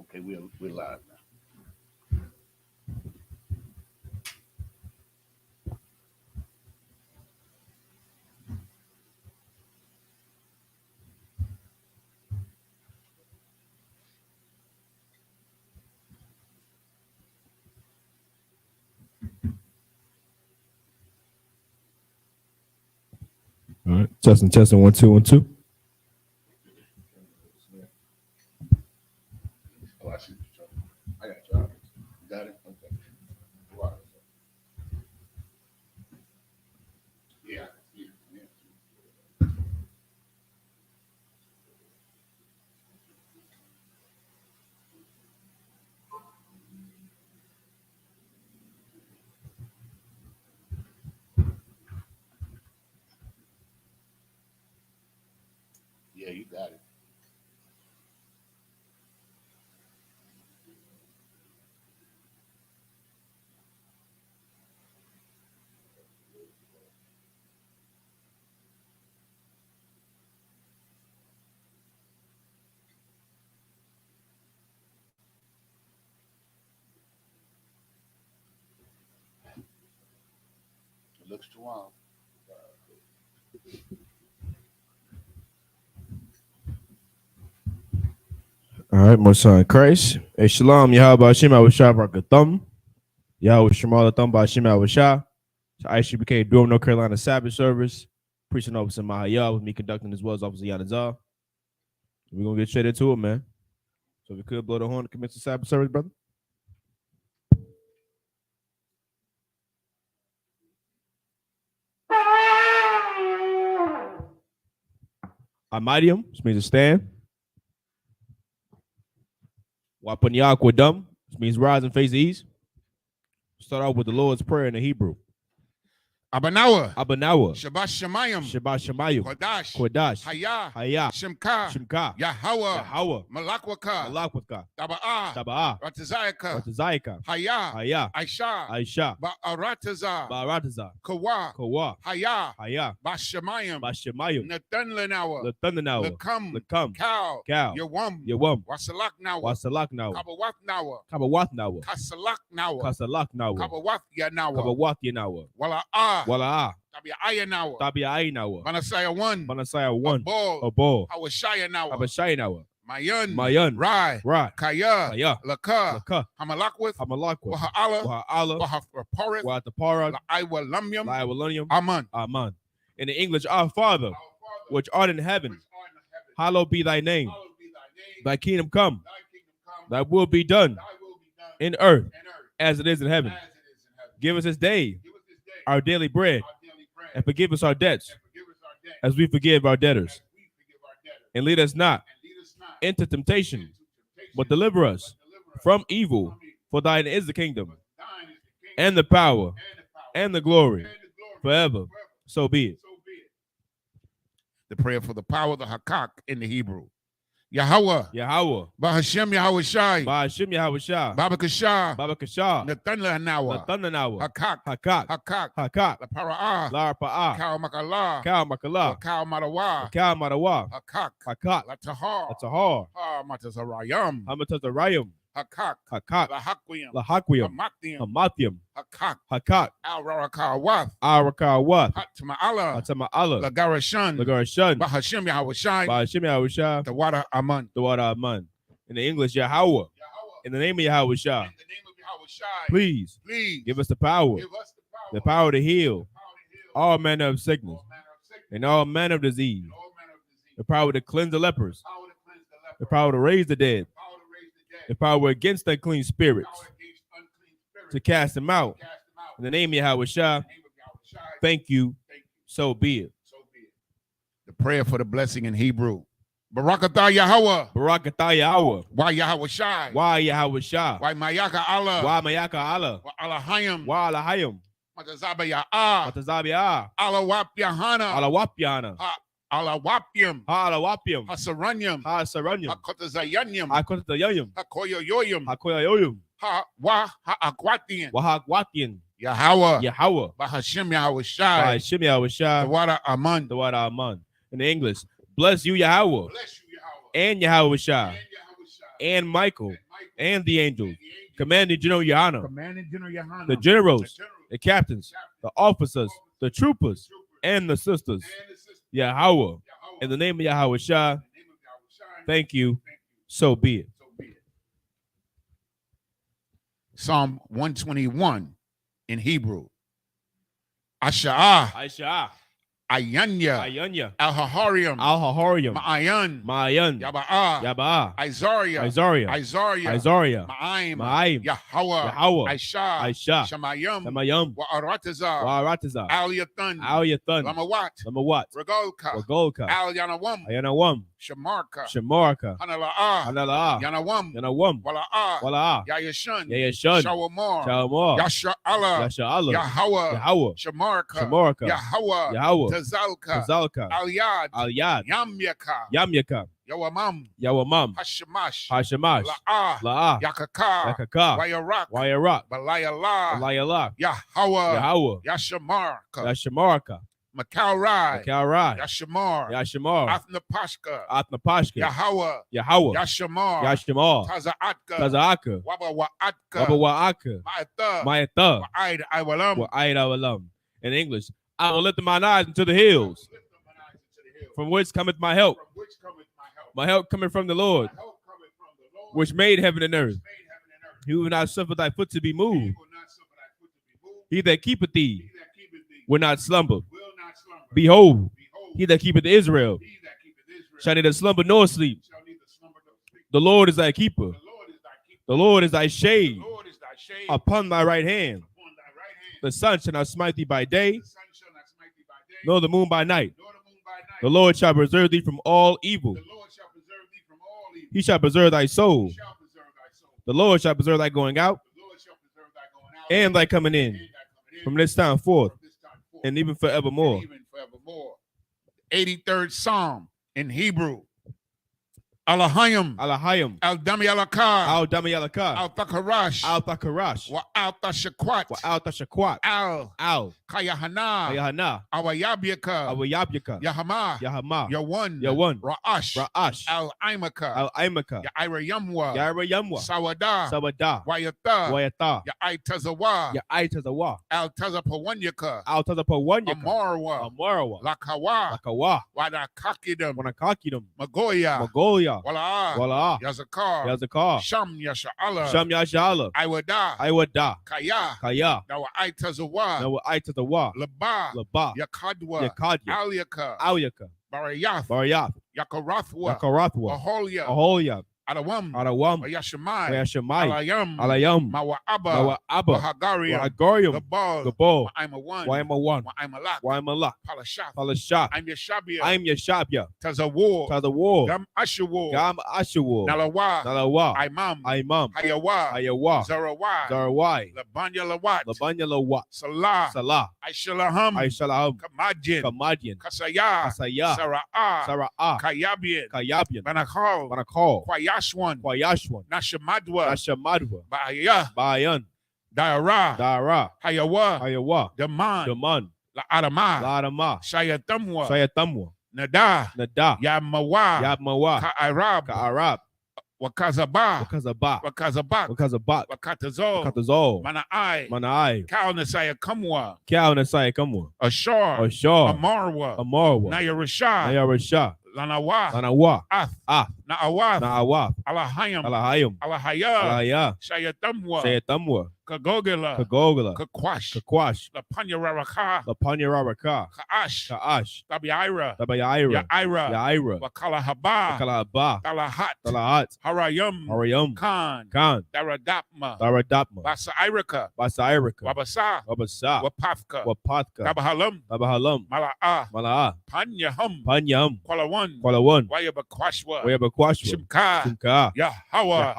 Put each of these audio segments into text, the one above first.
Okay, we're live now. All right, testing, 1, 2, 1, 2. Oh, I see what you're talking about. I got you. You got it? Okay. Wow. Yeah. Yeah, you got it. It looks too wild. All right, my son Christ. Hey, Shalom, Yahweh Hashem, Awashah, Barakathum. Yahweh Shemal, Thumb, Hashem, Awashah. So Isupk, Durham, North Carolina Sabbath service. Preaching Officer Mahayah with me conducting as well as Officer Yanazar. We're going to get straight into it, man. So if you could blow the horn to commence the Sabbath service, brother. Amadium, which means to stand. Wapanyakwedum, which means rise and face the east. Start off with the Lord's Prayer in the Hebrew. Abanawa, Shabbat Shemayim, Kodash, Haya, Shimka, Yahweh, Malakwaka, Taba'a, Ratazayaka, Haya, Aisha, Ba'arataza, Kawa, Haya, Bashamayim, Nathanawa, Lakam, Cow, Yawam, Wasalaknawa, Kabawatnawa, Kasalaknawa, Kabawathyanawa, Wala'a, Tabi'ayanawa, Manasaya 1, Abol, Hawashayanawa, Mayan, Rai, Kaya, Laka, Hamalakwith, Waha'ala, Wahaparad, Laiwalumium, Aman. In the English, Our Father, which art in heaven, hallowed be thy name. Thy kingdom come, thy will be done in earth as it is in heaven. Give us this day our daily bread, and forgive us our debts as we forgive our debtors. And lead us not into temptation, but deliver us from evil. For thine is the kingdom, and the power, and the glory, forever. So be it. The prayer for the power of the Hakak in the Hebrew. Yahweh, Bahashem Yahawashi, Babakashah, Nathanawa, Hakak, La Para'ah, Cow Makala, Cow Marawa, Hakak, Latahar, Matazarayam, Hakak, Lahakwiyam, Hamathium, Hakak, Al-Rakawath, Hatama'ala, Lagarashan, Bahashem Yahawashi, the water Aman. In the English, Yahweh. In the name of Yahweh Shah. Please give us the power to heal all manner of sickness and all manner of disease, the power to cleanse the lepers, the power to raise the dead, the power against unclean spirits, to cast them out. In the name of Yahweh Shah, thank you, so be it. The prayer for the blessing in Hebrew. Barakatah Yahweh. Why Yahweh Shai. Why Mayaka Allah. Wa Alahayim. Matazabiya. Alawapyahana. Alawapyam. Hasaranyam. Hakotazayanyam. Hakoyoyoyum. Ha'akwatian. Yahweh. Bahashem Yahweh Shai. The water Aman. In the English, bless you, Yahweh, and Yahweh Shai, and Michael, and the angels, commanding General Yohana, commanding General Yohana, the generals, the captains, the officers, the troopers, and the sisters. Yahweh, in the name of Yahweh Shah, thank you. So be it. Psalm 121 in Hebrew. Asha'ah, Ayanya, Al-Haharium, Ma'ayan, Yaba'ah, Isaiah, Ma'aim, Yahweh, Aisha, Shamayim, Wa'aratazah, Al-Yathan, Lamawat, Regolka, Al-Yanawam, Shamarka, Hanala'ah, Yanawam, Wala'ah, Yayashun, Shawamar, Yasha'Allah, Yahweh, Shamarka, Yahweh, Tazalka, Al-Yad, Yamyaka, Yawamam, Hashemash, La'ah, Yakaka, Wayarak, Balayallah, Yahweh, Yashamarka, Makalrai, Yashamar, Athnapashka, Yahweh, Yashamar, Taza'aka, Wabawa'aka, Ma'atha, Wa'aid Awalam. In English, I will lift mine eyes into the hills, from which cometh my help. My help cometh from the Lord, which made heaven and earth. He will not suffer thy foot to be moved. He that keepeth thee will not slumber. Behold, he that keepeth Israel shall neither slumber nor sleep. The Lord is thy keeper. The Lord is thy shade upon thy right hand. The sun shall not smite thee by day, nor the moon by night. The Lord shall preserve thee from all evil. He shall preserve thy soul. The Lord shall preserve thy going out and thy coming in from this time forth and even forevermore. 83rd Psalm in Hebrew. Alahayim, Al-Dami Alakar, Al-Thakarash, Wa'al-Tashakwat, Al, Kayahana, Awayabyaka, Yahama, Yawan, Ra'ash, Al-Aimaka, Yairayamwa, Sawada, Wayata, Ya'itazawa, Al-Tazapawanyaka, Amarwa, Lakawa, Wadakakidam, Magoya, Wala, Yazakar, Sham Yasha'ala, Iwada, Kaya, Nawa'itazawa, Laba, Yakadwa, Alyaka, Barayath, Yakarathwa, Aholia, Adawam, Yashamai, Alayam, Mawa'aba, Hagarium, Gabal, Waimalak, Palashath, I'm Yeshabia, Tazawar, Gam Ashawar, Nalawa, Imam, Hayawa, Zarawai, Labanya Lawat, Salah, Aishalaham, Kamadian, Kasaya, Sara'ah, Kayabian, Manakal, Kwayashwan, Nashamadwa, Bayan, Daara, Hayawa, Daman, La'adama, Shayatamwa, Nada, Yamawa, Ka'arab, Wakazabak, Wakatazol, Mana'ai, Kalnasaya Kamwa, Ashar, Amarwa, Nayarashah, Lanawa, Na'awaf, Alahaya, Shayatamwa, Kagogala, Kakwash, Lapanyararaka, Ka'ash, Tabi'ira, Ya'ira, Wakalahaba, Talahat, Harayam, Khan, Daradapma, Basairika, Wabasa, Wapafka, Tabahalam, Mala'ah, Panyahum, Kwalawan, Wayabakwashwa, Shimka, Yahawa,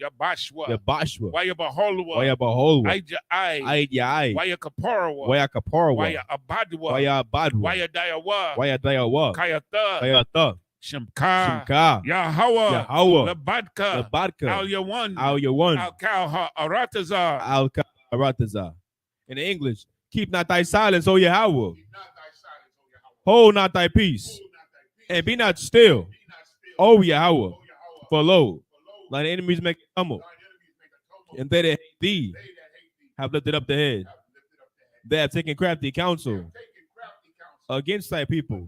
Yabashwa, Wayabaholwa, Aijai, Wayakaparwa, Wayabadwa, Kayatha, Shimka, Yahawa, Labadka, Al-Yawan, Al-Karatazar. In English, keep not thy silence, O Yahweh. Hold not thy peace, and be not still, O Yahweh. For lo, Thine enemies make a tumult, and they that hate thee have lifted up the head. They have taken crafty counsel against thy people,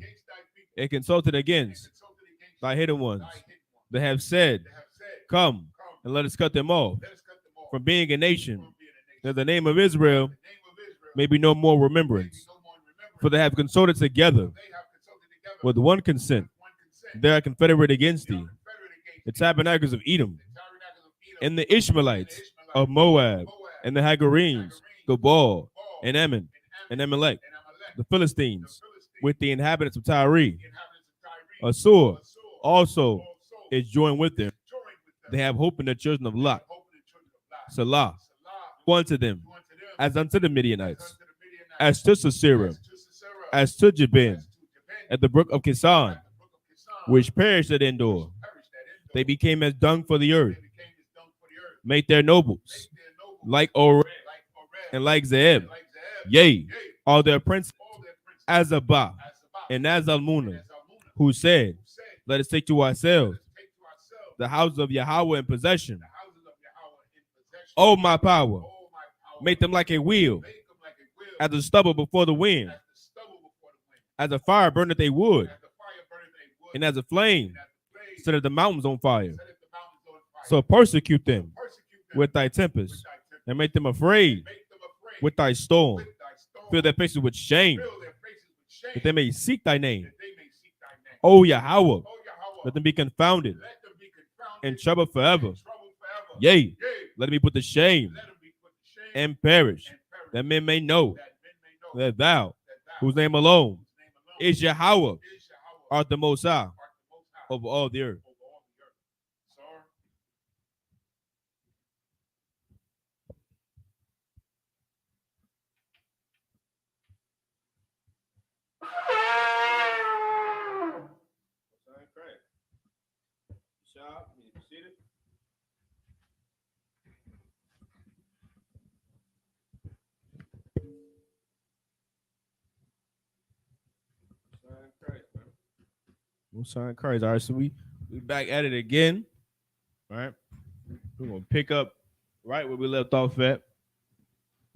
and consulted against thy hidden ones. They have said, come, and let us cut them off from being a nation, that the name of Israel may be no more remembrance. For they have consulted together with one consent. They are confederate against thee, the tabernacles of Edom, and the Ishmaelites of Moab, and the Hagarenes, Gabal, and Ammon, and Amalek, the Philistines, with the inhabitants of Tyre. Assur also is joined with them. They have hope in the children of Lot. Salah, unto them, as unto the Midianites, as to Sisera, as to Jabin, at the brook of Kisan, which perished at Endor. They became as dung for the earth. Make their nobles like Oreb and like Zeeb. Yea, all their princes as Abba and as Almunah, who said, let us take to ourselves the house of Yahweh in possession. O my power, make them like a wheel, as a stubble before the wind, as a fire burneth a wood, and as a flame setteth the mountains on fire. So persecute them with thy tempest, and make them afraid with thy storm. Fill their faces with shame, that they may seek thy name. O Yahweh, let them be confounded and trouble forever. Yea, let me put to shame and perish, that men may know that thou, whose name alone is Yahweh, art the Most High over all the earth. Most High Christ. All right, so we back at it again. All right, we're gonna pick up right where we left off at. You know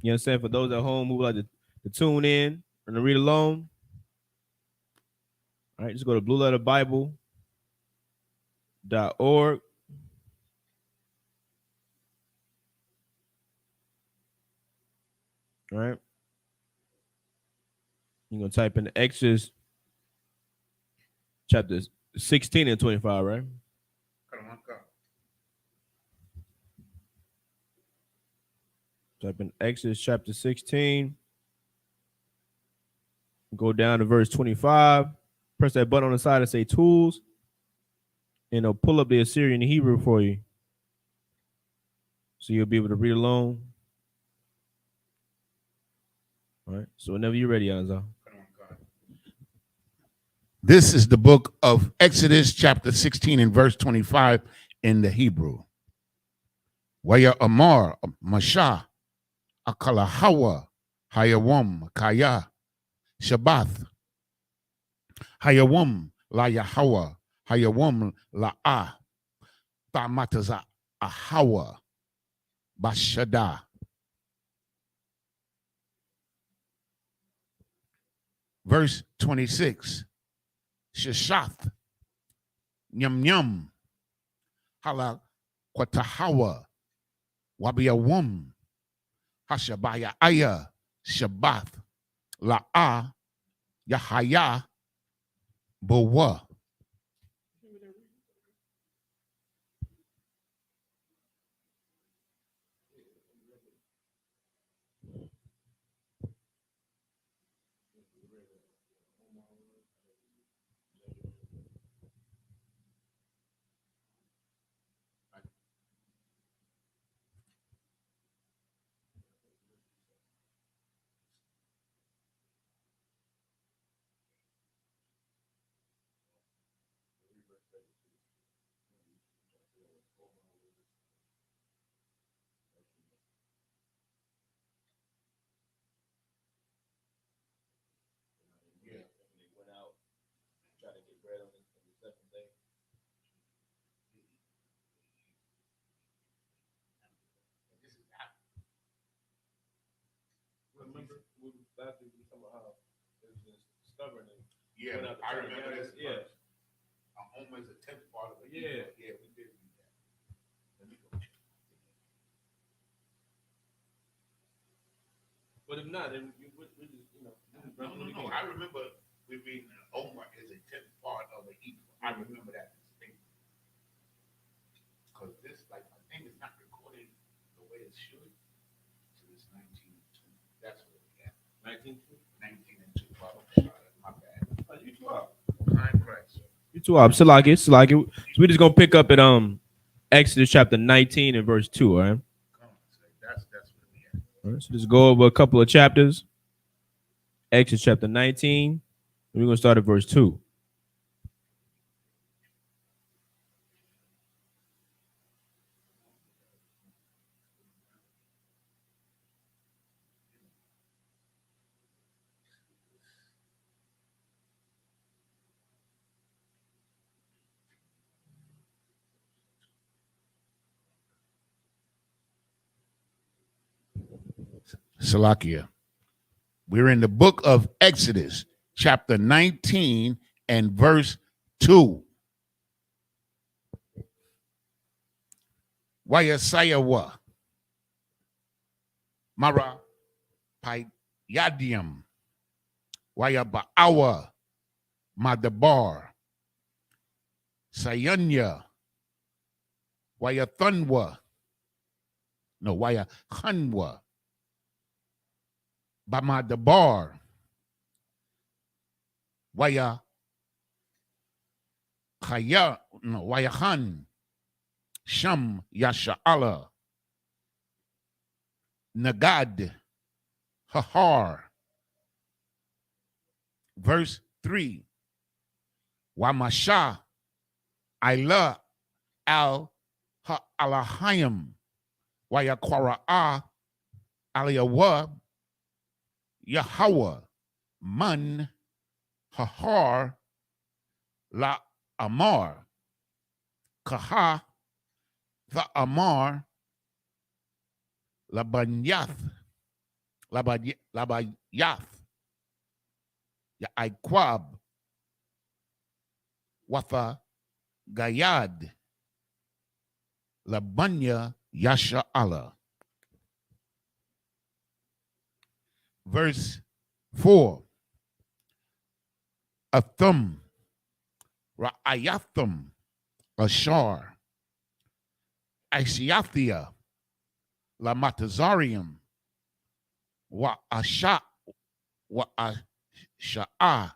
what I'm saying? For those at home who would like to tune in and to read along. All right, just go to blueletterbible.org. All right. You're gonna type in Exodus chapter 16 and 25, right? Type in Exodus chapter 16. Go down to verse 25. Press that button on the side and say tools. And it'll pull up the Assyrian and Hebrew for you. So you'll be able to read along. All right. So whenever you're ready, Anza. This is the book of Exodus, chapter 16 and verse 25 in the Hebrew. Waya Amar, Masha, Akalahawa, Hayawam, Kaya, Shabbath, Hayawam, La Yahawa, Hayawam, La Ah, Tamataza, Ahawa, Bashada. Verse 26. Shishath, Nyam Nyam, Hala Kwatahawa, Wabiyawum, Hashabaya Aya, Shabbath, La'a, Yahaya, Bawa. last week we talking about how it was just stubborn. Yeah, Went out the I turn. remember this. Yeah. Home is a tenth part of it. Yeah. Yeah, we did do that. Let me go. But if not, then we just, this is No. I remember we reading Omar is a tenth part of the Hebrew. I remember that distinctly. Because this, like, I think it's not recorded the way it should. So it's 19 and 2. That's what we got. 19 and 2. My bad. Oh, you too up. I'm correct, sir. You too up. So we just gonna pick up at Exodus chapter 19 and verse 2, all right? Come on, sir. That's where we at. All right, so just go over a couple of chapters. Exodus chapter 19. We're gonna start at verse 2. Salakia. We're in the book of Exodus, chapter 19 and verse 2. Wayasayawa. Mara Payadium. Wayabaawa. Madabar. Sayanya. Wayathunwa. No, Wayahunwa. Bamadabar. Waya Khaya, no, Wayahan. Sham Yasha'ala. Nagad. Hahar. Verse 3. Wamasha. Ila al Alahayim. Wayakwara'a. Aliyawa. Yahweh, Man, Hahar, La Amar, Kaha, the Amar, Labanyath, Labayath, Yaikwab, Watha Gayad, Labanya Yasha Allah. Verse 4. Athum, Ra'ayathum, Ashar, Isiathia, Lamatazarium, Wa'asha, Wa'asha'a,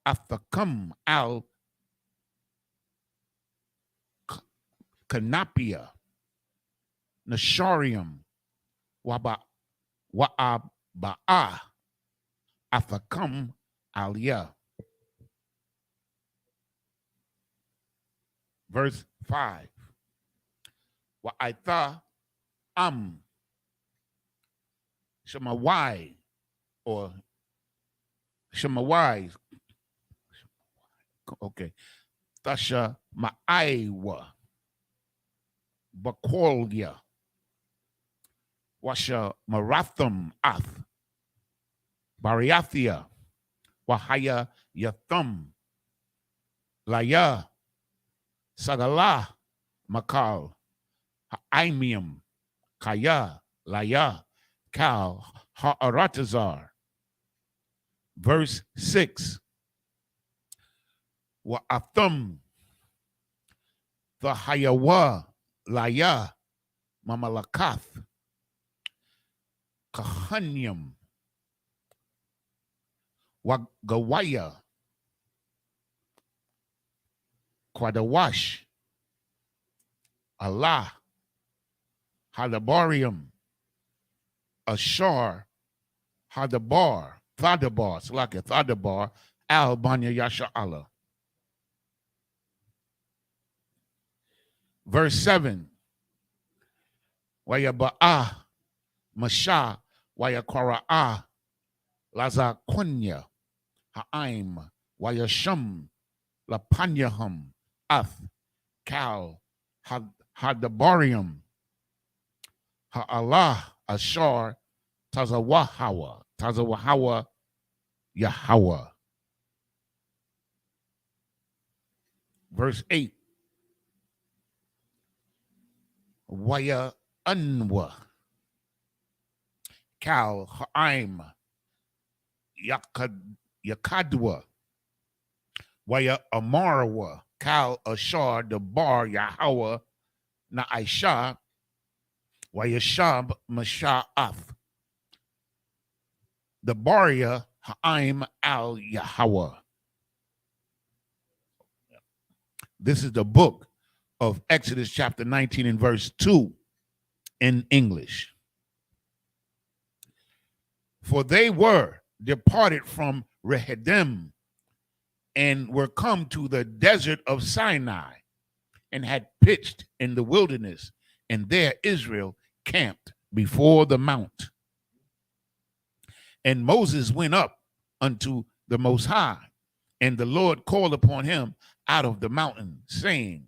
Athakam al Kanapia, Nasharium, Wa'aba'a, Athakam aliyah. Verse 5. Wa'aitha Shemawai, or Shemawai. Okay. Tasha Ma'aiwa. Bakolya. Washa Maratham Ath. Bariathia. Wahaya Yathum. Laya. Sagala. Makal. Ha'imium. Kaya. Laya. Kal. Ha'aratazar. Verse 6. Wa'athum. The Hayawa. Laya. Mamalakath. Kahanyam. Wagawaya. Quadawash. Allah. Hadabarium. Ashar. Hadabar. Thadabar. It's like a Thadabar. Al Banya Yasha Allah. Verse 7. Wayaba'ah. Masha. Wayakwara'a. Lazaqunya. Ha'aim. Wayasham. Lapanyahum. Ath. Kal. Hadabarium. Ha'Allah. Ashar. Tazawahawa. Tazawahawa Yahweh. Verse 8. Waya Anwa. Kal Ha'im Yakadwa. Waya Amarwa. Kal Ashar Dabar Yahweh Na'isha. Waya Shab Masha'af. The Baria Ha'im al Yahweh. This is the book of Exodus chapter 19 and verse 2 in English. For they were departed from Rehidim and were come to the desert of Sinai and had pitched in the wilderness, and there Israel camped before the mount. And Moses went up unto the Most High, and the Lord called upon him out of the mountain, saying,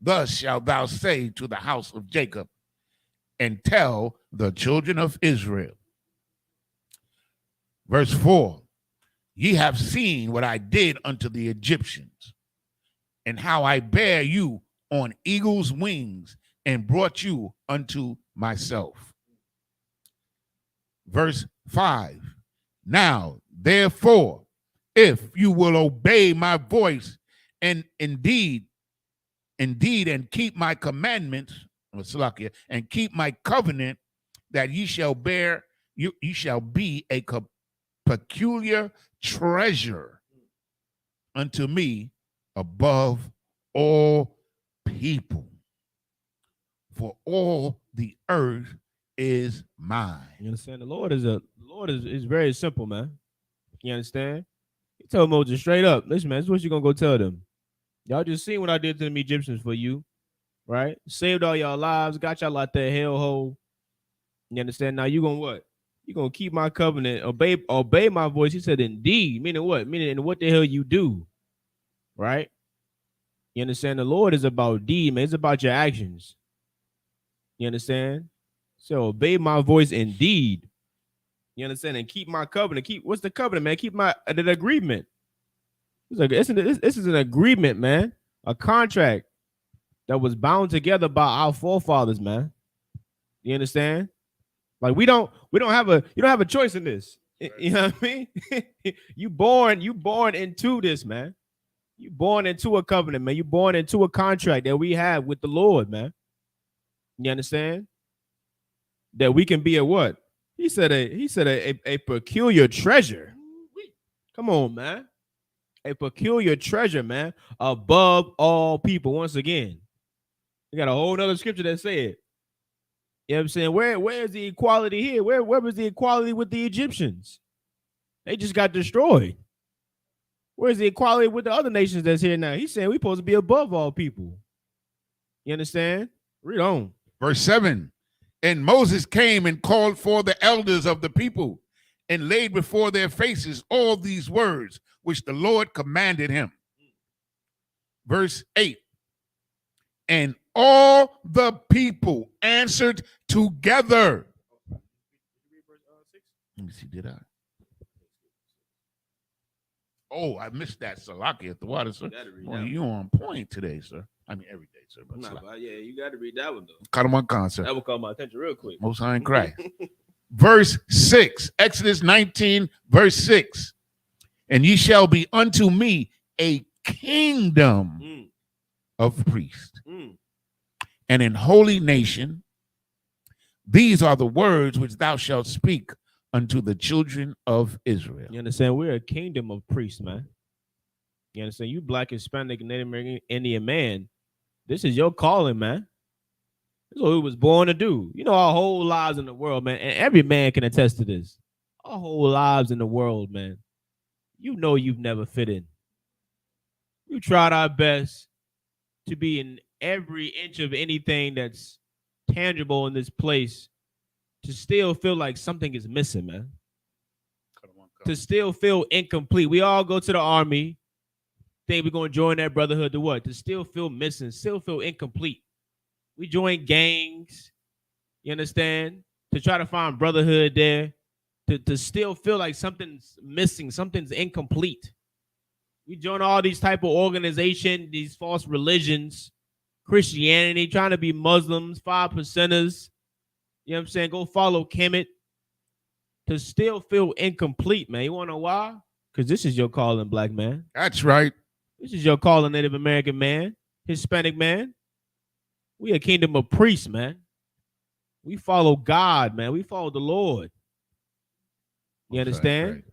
Thus shalt thou say to the house of Jacob, and tell the children of Israel. Verse 4, Ye have seen what I did unto the Egyptians, and how I bare you on eagle's wings, and brought you unto myself. Verse 5, Now, therefore, if you will obey my voice, and indeed, and keep my commandments, and keep my covenant, that ye shall bear, you shall be a peculiar treasure unto me above all people, for all the earth is mine. You understand? The Lord is very simple, man. You understand? He told Moses straight up, listen, man, this is what you're gonna go tell them. Y'all just seen what I did to them Egyptians for you, right? Saved all y'all lives, got y'all out that hellhole. You understand? Now you gonna what? You gonna keep my covenant, obey my voice. He said, indeed, meaning what? Meaning in what the hell you do, right? You understand? The Lord is about deed, man. It's about your actions. You understand? So obey my voice indeed. You understand? And keep my covenant. What's the covenant, man? Keep an agreement. This is an agreement, man. A contract that was bound together by our forefathers, man. You understand? Like you don't have a choice in this. Right. You know what I mean? you born into this, man. You born into a covenant, man. You born into a contract that we have with the Lord, man. You understand? That we can be a what? He said a peculiar treasure. Come on, man. A peculiar treasure, man, above all people. Once again, you got a whole nother scripture that said, you know what I'm saying? Where is the equality here? Where was the equality with the Egyptians? They just got destroyed. Where's the equality with the other nations that's here now? He's saying we're supposed to be above all people. You understand? Read on. Verse 7, And Moses came and called for the elders of the people and laid before their faces all these words which the Lord commanded him. Verse 8, And all the people answered together. Let me see, did I? Oh, I missed that, Salaki at the water, sir. You on point today, sir. I mean, every day, sir. But yeah, you got to read that one, though. Cut him on concert. That will call my attention real quick. Most High in Christ. Verse 6, Exodus 19, verse 6. And ye shall be unto me a kingdom of priests and an holy nation. These are the words which thou shalt speak unto the children of Israel. You understand? We're a kingdom of priests, man. You understand? You Black, Hispanic, Native American, Indian man, this is your calling, man. This is what we was born to do. You know, our whole lives in the world, man, and every man can attest to this. Our whole lives in the world, man, you know you've never fit in. We tried our best to be in every inch of anything that's tangible in this place to still feel like something is missing, man. To still feel incomplete. We all go to the army, think we're going to join that brotherhood to what? To still feel missing, still feel incomplete. We join gangs, you understand? To try to find brotherhood there. to still feel like something's missing, something's incomplete. We join all these type of organization, these false religions, Christianity, trying to be Muslims, 5%ers. You know what I'm saying? Go follow Kemet to still feel incomplete, man. You want to know why? Because this is your calling, black man. That's right. This is your calling, Native American man, Hispanic man. We a kingdom of priests, man. We follow God, man. We follow the Lord. You understand? Right.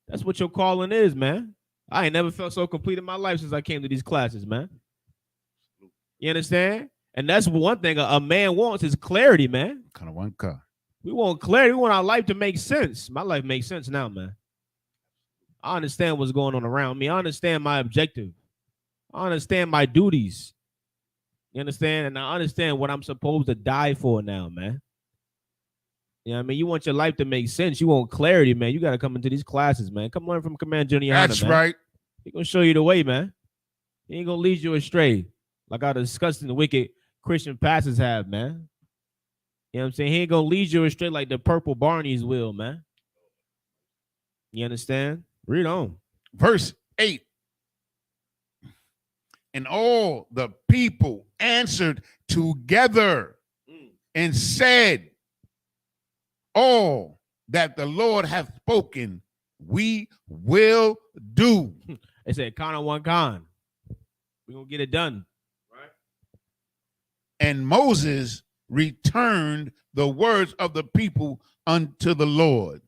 That's what your calling is, man. I ain't never felt so complete in my life since I came to these classes, man. You understand? And that's one thing a man wants is clarity, man. Kind of one car. We want clarity. We want our life to make sense. My life makes sense now, man. I understand what's going on around me. I understand my objective. I understand my duties. You understand? And I understand what I'm supposed to die for now, man. You know what I mean? You want your life to make sense. You want clarity, man. You got to come into these classes, man. Come learn from Command Junior. That's right. He's going to show you the way, man. He ain't going to lead you astray like our disgusting, wicked Christian pastors have, man. You know what I'm saying? He ain't going to lead you astray like the purple Barneys will, man. You understand? Read on. Verse 8. And all the people answered together and said, all that the Lord hath spoken, we will do. They said, con on one con. We're going to get it done. Right? And Moses returned the words of the people unto the Lord.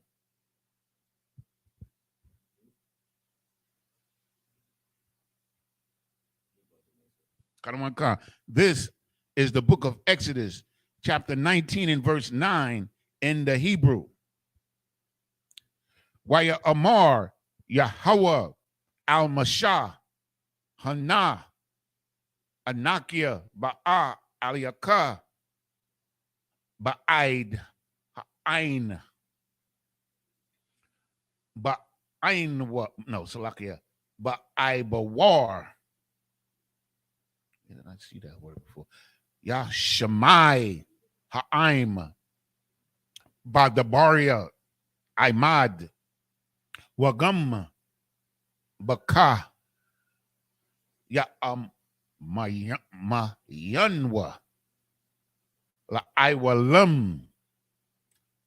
This is the book of Exodus, chapter 19 and verse 9 in the Hebrew. Waya Amar, Yahweh, Al-Mashah, Hana, Anakia, Ba'a, Aliyaka, Ba'aid, Ha'ain, Ba'ain, no, Salakia, Ba'aibawar. Did I see that word before? Yashemai, Ha'aim, Badabaria, Imad, Wagam, Baka, Mayanwa, La Iwalam,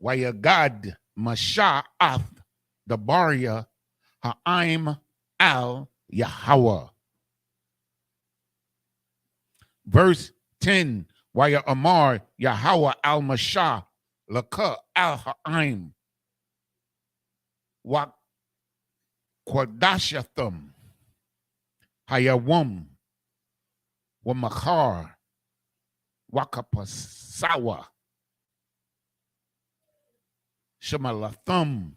Wayagad, Masha'ath, Dabaria, Ha'aim, Al Yahweh. Verse 10, Waya Amar, Yahweh al Mashah, Laka al Ha'aim, Wa Quadashatham, Hayawam, Wamakar, Wakapasawa, Shemalatham.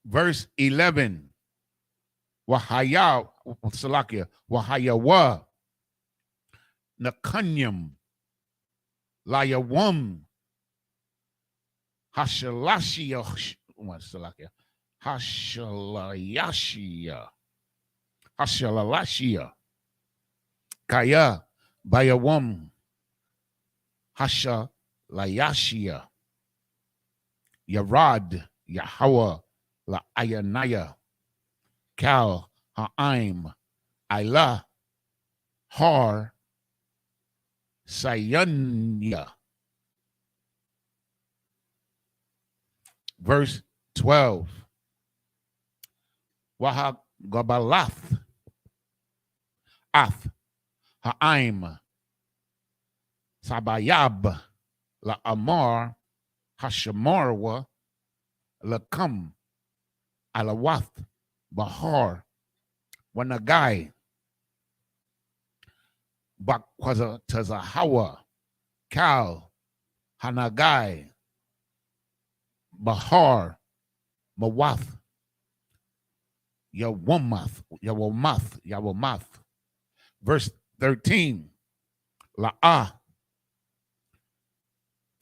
Verse 11, Wahaya, Salakia, Wahayawa, Nakanyam, Layawam, Hashalashia, Salakia, Hashalayashia, Hashalalashia, Kaya, Bayawam, Hashalayashia, Yarad, Yahweh, La Ayanaya, Kal, Ha'aim, Ilah, Har, Sayanya. Verse 12. Waha Gabalath, Ath, Ha'aim, Sabayab, La Amar, Hashamarwa, Lakam, Alawath, Bahar, Wanagai, Bakwaza Tazahawa, Kal, Hanagai, Bahar, Mawath, Yawamath. Verse 13, La'ah,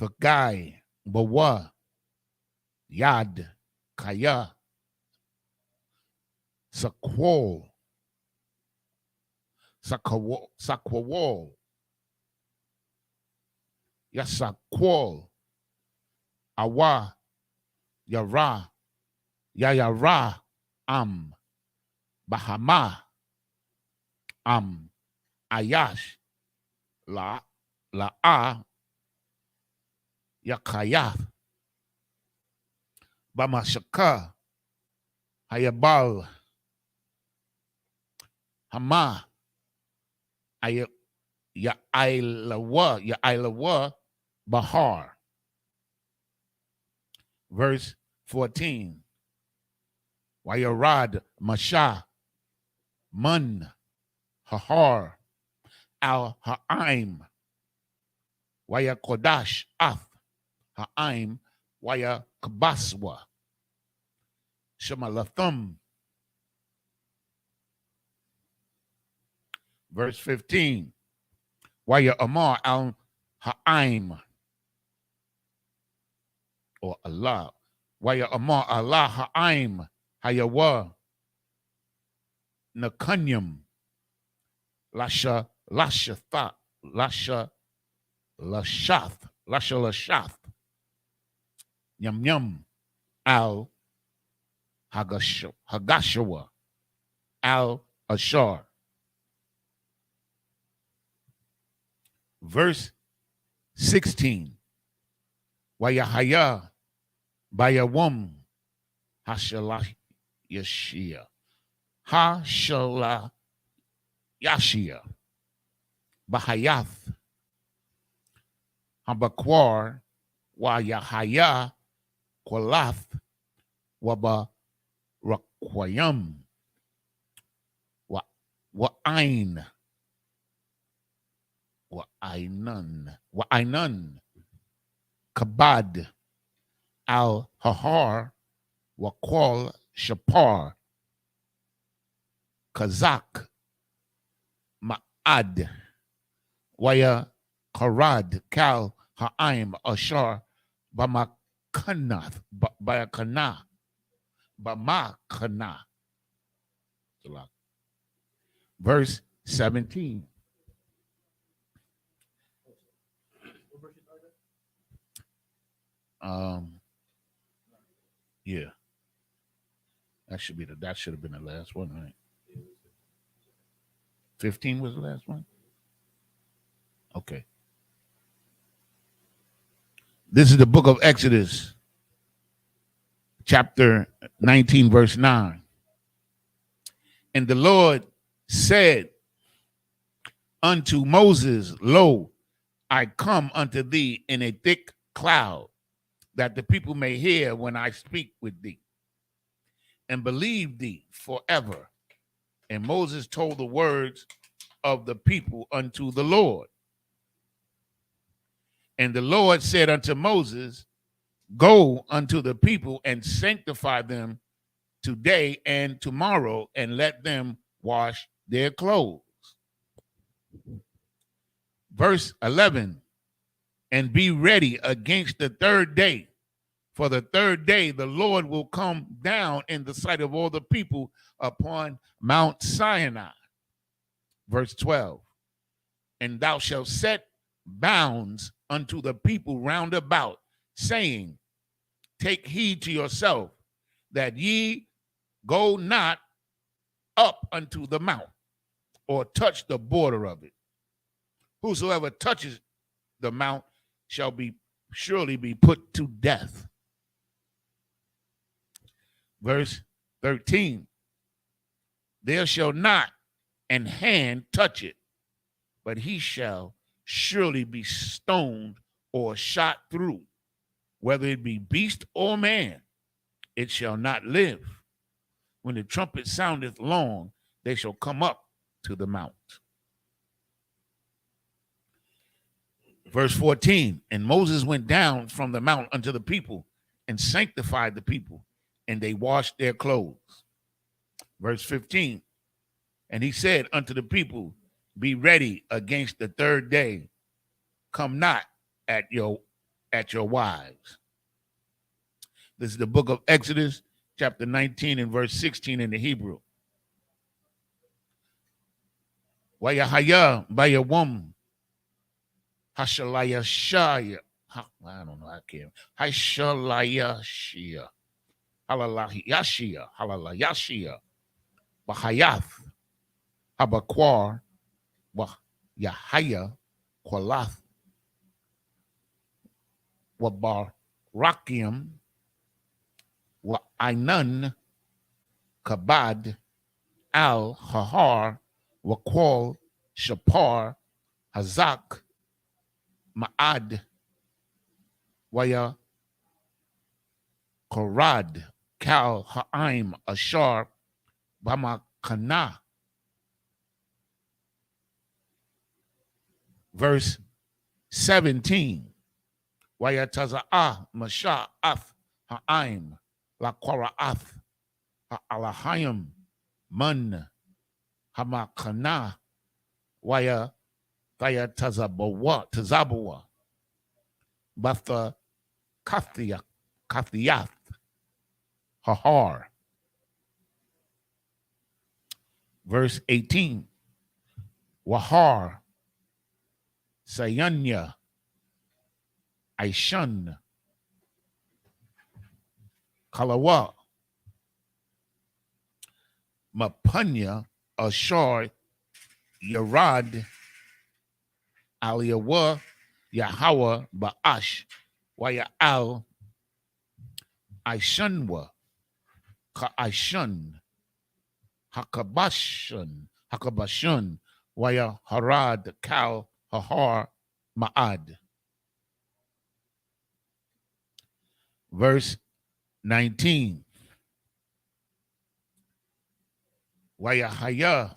Fagai, Bawa, Yad, Kaya, Sakwal, Yasakwal, Awa, Yara, Yayara, Bahama, Ayash, La'a, Yakayath, Bamashaka, Hayabal, Hama, Yailawa, Bahar. Verse 14. Wayarad, Masha, Mun, Hahar, Al Ha'im, Waya Kodash, Ath, Ha'im, Waya Kabaswa, Shemalathum. Verse 15. Waya Amar, Al Ha'im, or Allah. Waya Amar, Allah Ha'im, Hayawa, Nakunyum, Lasha, Lashatha, Lasha, Lashath, Lasha Lashath, Yum Yum, Al Hagashawa, Al Ashar. Verse 16. Wayahaya, Bayawum, Hashalah Yashia, Hashalah Yashia, Bahayath, Habakwar, Wayahaya, Kwalath, Waba Rakwayam, Wa'ain, Wa'ainan, Kabad, Al Hahar, Wakwal Shapar, Kazak, Ma'ad, Waya Karad, Kal Ha'im, Ashar, Bamakanath, Bayakana, Bamakana. Verse 17. Yeah. That should have been the last one, right? 15 was the last one? Okay. This is the book of Exodus, chapter 19, verse 9. And the Lord said unto Moses, Lo, I come unto thee in a thick cloud, that the people may hear when I speak with thee, and believe thee forever. And Moses told the words of the people unto the Lord. And the Lord said unto Moses, Go unto the people and sanctify them today and tomorrow, and let them wash their clothes. Verse 11, and be ready against the third day. For the third day the Lord will come down in the sight of all the people upon Mount Sinai. Verse 12, and thou shalt set bounds unto the people round about, saying, Take heed to yourself, that ye go not up unto the mount, or touch the border of it. Whosoever touches the mount shall surely be put to death. Verse 13, there shall not an hand touch it, but he shall surely be stoned or shot through, whether it be beast or man, it shall not live. When the trumpet soundeth long, they shall come up to the mount. Verse 14, and Moses went down from the mount unto the people and sanctified the people, and they washed their clothes. Verse 15, and he said unto the people, Be ready against the third day. Come not at your wives. This is the book of Exodus, chapter 19 and verse 16 in the Hebrew. Wayahaya bayawum hashalaya shaya I don't know. I can't. Haishalayashia. Halalayashia. Halalayashia. Bahayath. Habakwar. Yahaya. Kwalath. Wabarakim. Wa Ainan. Kabad. Al Hahar. Wakwal. Shapar. Hazak. Ma'ad. Waya Korad, Kal Ha'im, Ashar, Bamakana. Verse 17. Waya Taza'ah, Masha, Ath, Ha'im, La Kora'ath, Ha'alahayim, Mun, Hamakana, Waya Thaya Tazabawa, Batha Kathiyath, Hahar. Verse 18. Wahar, Sayanya, Aishun, Kalawa, Mapunya, Ashar, Yarad, Aliyawa, Yahweh, Ba'ash, Waya'al, Aishunwa, Ka'aishun, Hakabashun, Waya Harad, Kal, Hahar, Ma'ad. Verse 19. Waya Haya,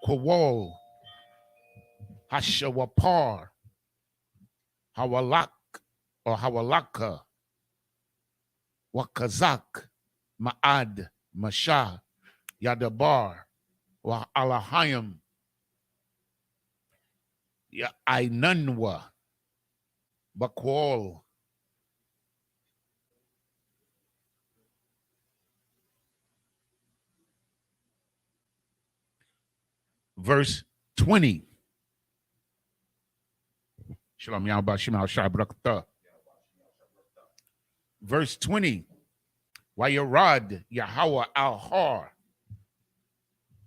Kwal, Hashawapar, Hawalak or Hawalaka, Wakazak, Ma'ad, Masha, Yadabar, Wa Alahayim, Ya Ainanwa, Bakwal. Verse 20. Shalom Yahba Shema Shabrakta. Verse 20. Wayarad Yahweh al Har.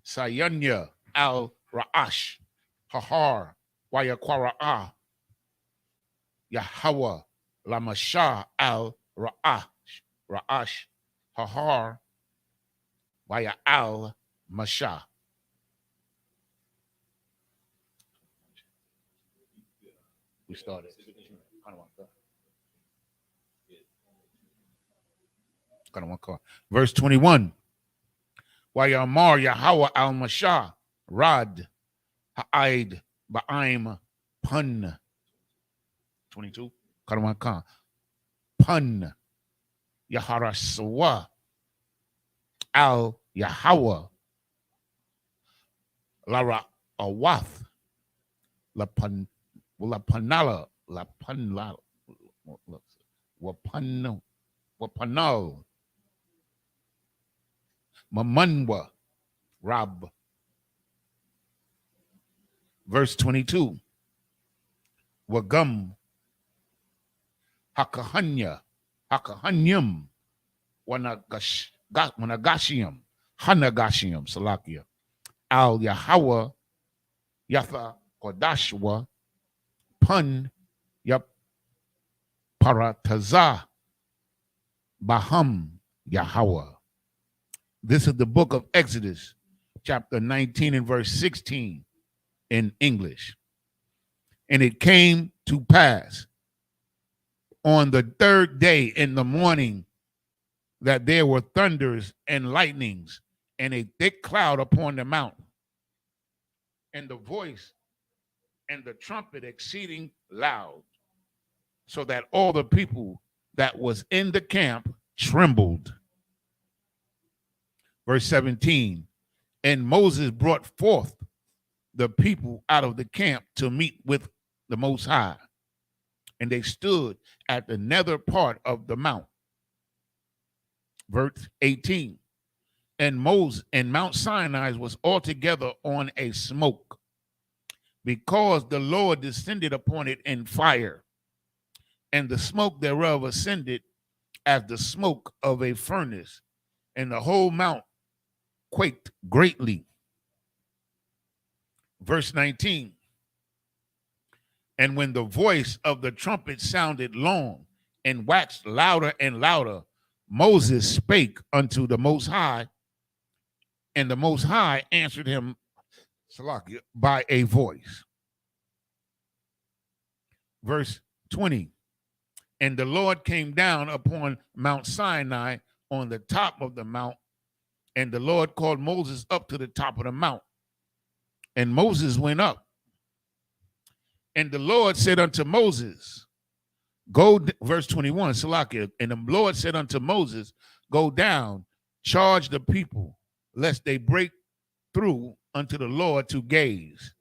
Sayanya al Ra'ash. Hahar. Wayakwara'a. Yahweh Lamasha al Ra'ash. Ra'ash. Hahar. Waya al Masha. We started. Verse 21. Wayamar Yahweh al Masha Rad Ha'id Ba'im Pun. 22. Pun Yaharaswa al Yahweh Lara Awath La Panala La Panla Wapanal Mamanwa Rab. Verse 22. Wagum Hakahanyam Wanagashiam Hanagashiam Salakia Al Yahweh Yatha Kodashwa Pun Yap Parataza Baham Yahweh. This is the book of Exodus, chapter 19 and verse 16 in English. And it came to pass on the third day in the morning that there were thunders and lightnings and a thick cloud upon the mountain, and the voice and the trumpet exceeding loud, so that all the people that was in the camp trembled. Verse 17, and Moses brought forth the people out of the camp to meet with the Most High, and they stood at the nether part of the mount. Verse 18, and Moses and Mount Sinai was altogether on a smoke, because the Lord descended upon it in fire, and the smoke thereof ascended as the smoke of a furnace, and the whole mount quaked greatly. Verse 19. And when the voice of the trumpet sounded long and waxed louder and louder, Moses spake unto the Most High, and the Most High answered him by a voice. Verse 20. And the Lord came down upon Mount Sinai on the top of the mount, and the Lord called Moses up to the top of the mount. And Moses went up. And the Lord said unto Moses, go, verse 21, Salakia, and the Lord said unto Moses, go down, charge the people, lest they break through unto the Lord to gaze.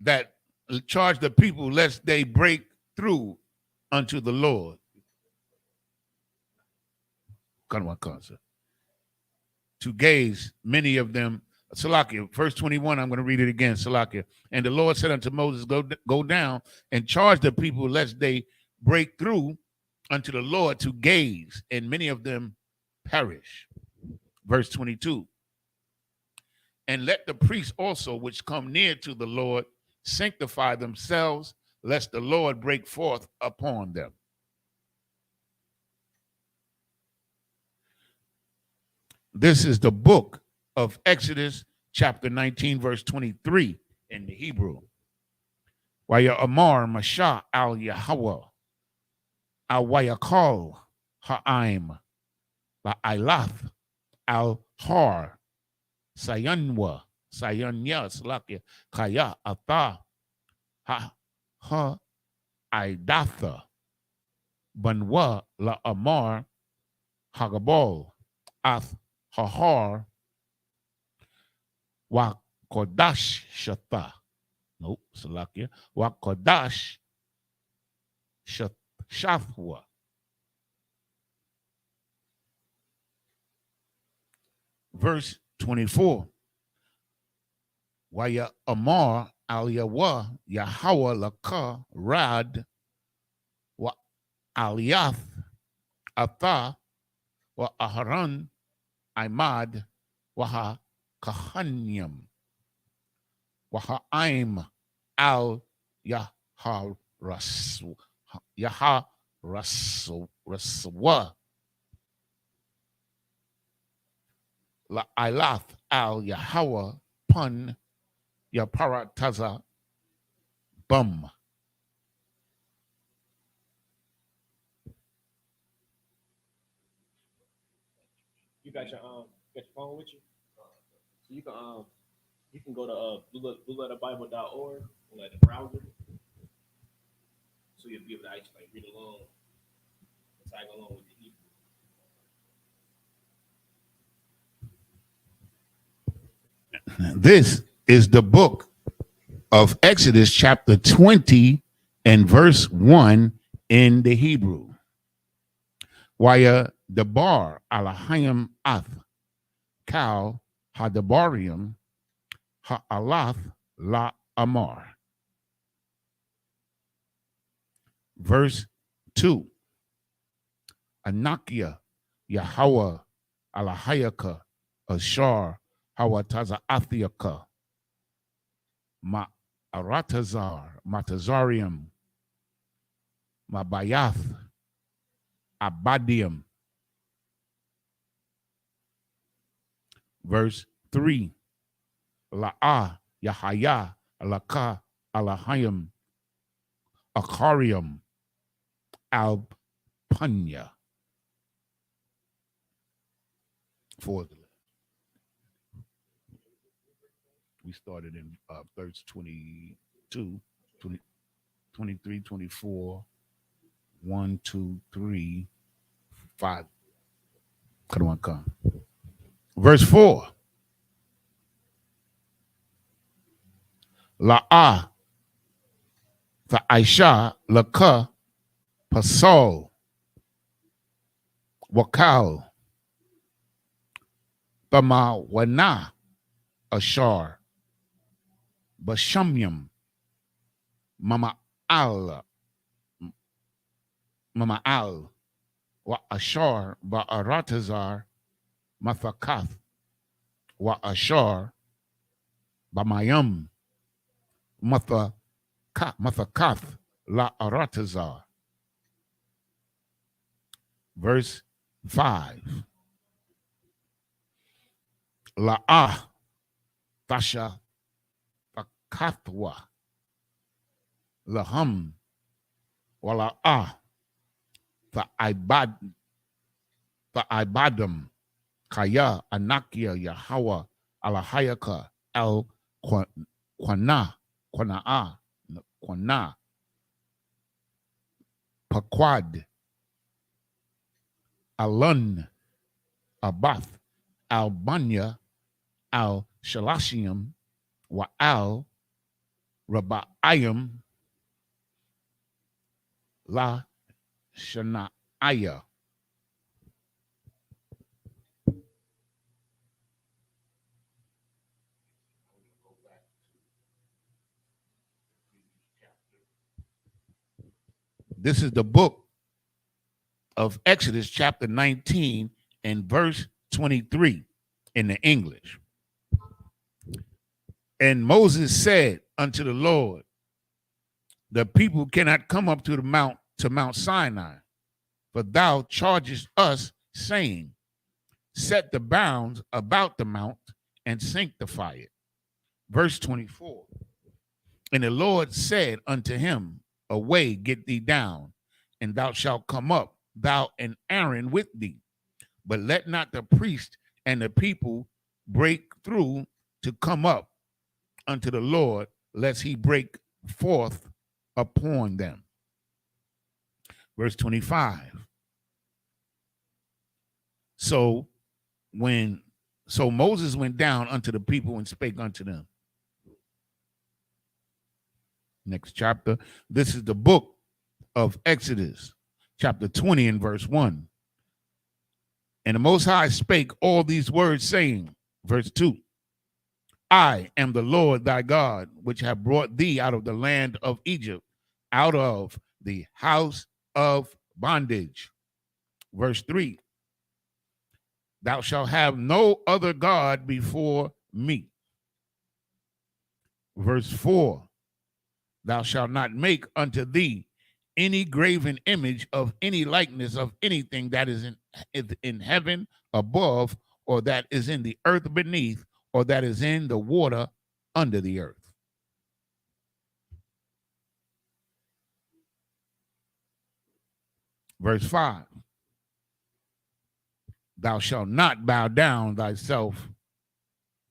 That charge the people lest they break through unto the Lord. To gaze, many of them. Salakia, verse 21, I'm going to read it again. Salakia. And the Lord said unto Moses, go down and charge the people lest they break through unto the Lord to gaze, and many of them perish. Verse 22. And let the priests also which come near to the Lord sanctify themselves, lest the Lord break forth upon them. This is the book of Exodus, chapter 19, verse 23 in the Hebrew. Waya Amar Masha al Yahweh al Wayakal Ha'im La'ilath al Har Sayanwa Sayanya Slakia Kaya Ata Ha Idatha Banwa La Amar Hagabal Ath Hahar Wa Kodash Shata. Nope, Salakia. Wa Kodash Shafwa. Verse 24. Waya Amar al Yahweh Yahweh Laka Rad Wa Aliath Atha Wa Aharon Imad Waha Kahanyam Wahaim al Yaha Raswa La Ilath al Yahweh Pun Yaparataza Bum. You got your phone with you, so you can go to blueletterbible.org and let the browser, so you'll be able to actually read along and tag along with the Hebrew. This is the book of Exodus, chapter 20 and verse 1 in the Hebrew. Waya Debar Alahayim Ath Kal Hadabarium Ha'alath La Amar. Verse 2. Anakia Yahweh Alahayaka Ashar Hawataza Athiaka Ma Aratazar Matazarium Mabayath Abadium. Verse 3. La'ah Yahaya Alaka Alahayim Akarium Alpanya. We started in verse 22, 20, 23, 24, 1, 2, 3, 5. Come. Verse 4. La'ah Aisha Laka Pasol Wakal, Bamawana, Ashar, Bashamyam, Mama Al, Wa Ashar, Ba'aratazar, Mathakath, Wa Ashar, Bamayam, Mathakath, La Aratazar. Verse 5. La'ah, Tasha, Fakathwa, Laham, Wala'ah, Fa'ibadam, Kaya, Anakia, Yahawa, Alahayaka, Al Quana, Paquad, Alun, Abath, Albania, Al Shalashium, Wa Al Rabbaayim, La Shanaaya. This is the book of Exodus, chapter 19, and verse 23 in the English. And Moses said unto the Lord, the people cannot come up to Mount Sinai, for thou chargest us, saying, set the bounds about the mount and sanctify it. Verse 24. And the Lord said unto him, away, get thee down, and thou shalt come up, thou and Aaron with thee. But let not the priest and the people break through to come up unto the Lord, lest he break forth upon them. Verse 25. So Moses went down unto the people and spake unto them. Next chapter. This is the book of Exodus, chapter 20 and verse 1. And the Most High spake all these words, saying, verse 2, I am the Lord thy God, which have brought thee out of the land of Egypt, out of the house of bondage. Verse 3, thou shalt have no other God before me. Verse 4, thou shalt not make unto thee any graven image of any likeness of anything that is in heaven above, or that is in the earth beneath, or that is in the water under the earth. Verse 5, thou shalt not bow down thyself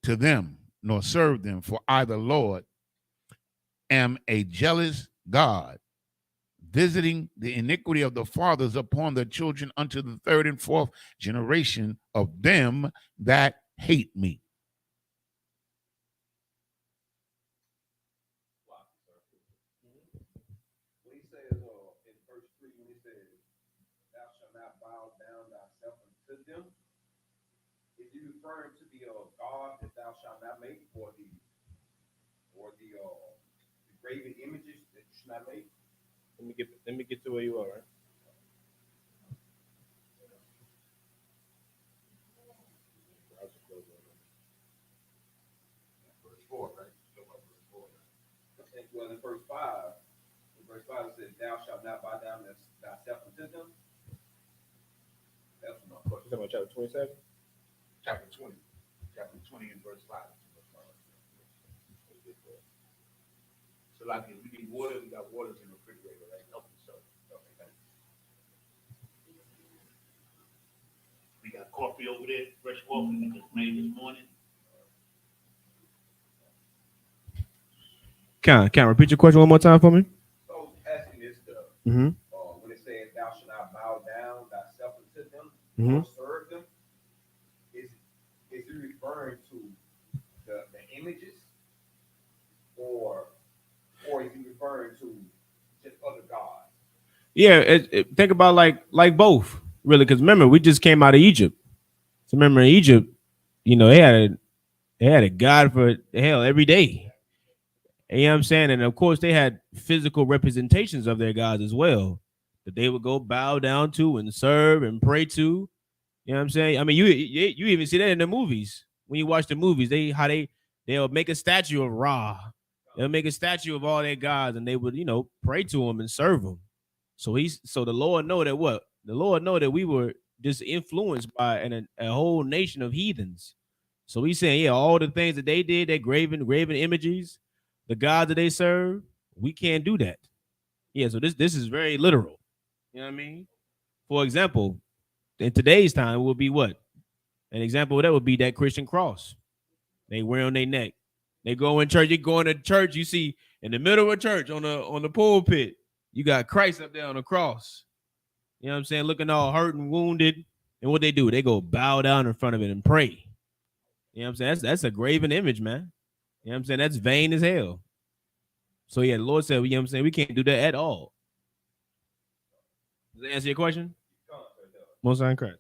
to them, nor serve them, for I, the Lord, am a jealous God, visiting the iniquity of the fathers upon the children unto the third and fourth generation of them that hate me. When he says in verse 3, when he says, thou shalt not bow down thyself unto them, is he referring to the God that thou shalt not make, or the graven images that you should not make? Let me get to where you are, right? Verse 4, right? Well, in verse 5, it says, thou shalt not bow down thyself unto them. That's my question. You talking about chapter 27? Chapter 20. Chapter 20 and verse 5. So like if we need water, we got water in the refrigerator, right? Okay, so we got coffee over there, fresh coffee we just made this morning. Can repeat your question one more time for me? So asking this stuff, Mm-hmm. when it says thou shalt not bow down thyself unto them, Mm-hmm. or serve them, is he referring to the images, or is he referring to just other gods? Yeah, think about like both. Really, because remember, we just came out of Egypt. So remember in Egypt, they had a god for hell every day. You know what I'm saying? And of course, they had physical representations of their gods as well that they would go bow down to and serve and pray to. You know what I'm saying? I mean, you even see that in the movies. When you watch the movies, they'll make a statue of Ra. They'll make a statue of all their gods, and they would pray to them and serve them. So the Lord know that what the Lord know that we were just influenced by a whole nation of heathens. So he's saying, yeah, all the things that they did, that graven images, the gods that they serve, we can't do that. Yeah, so this is very literal. You know what I mean? For example, in today's time, it would be what? An example of that would be that Christian cross they wear on their neck. They go in church. You go into church, you see in the middle of a church on the pulpit, you got Christ up there on the cross. You know what I'm saying? Looking all hurt and wounded. And what they do, they go bow down in front of it and pray. You know what I'm saying? That's a graven image, man. You know what I'm saying? That's vain as hell. So yeah, the Lord said, you know what I'm saying? We can't do that at all. Does that answer your question? Most correct.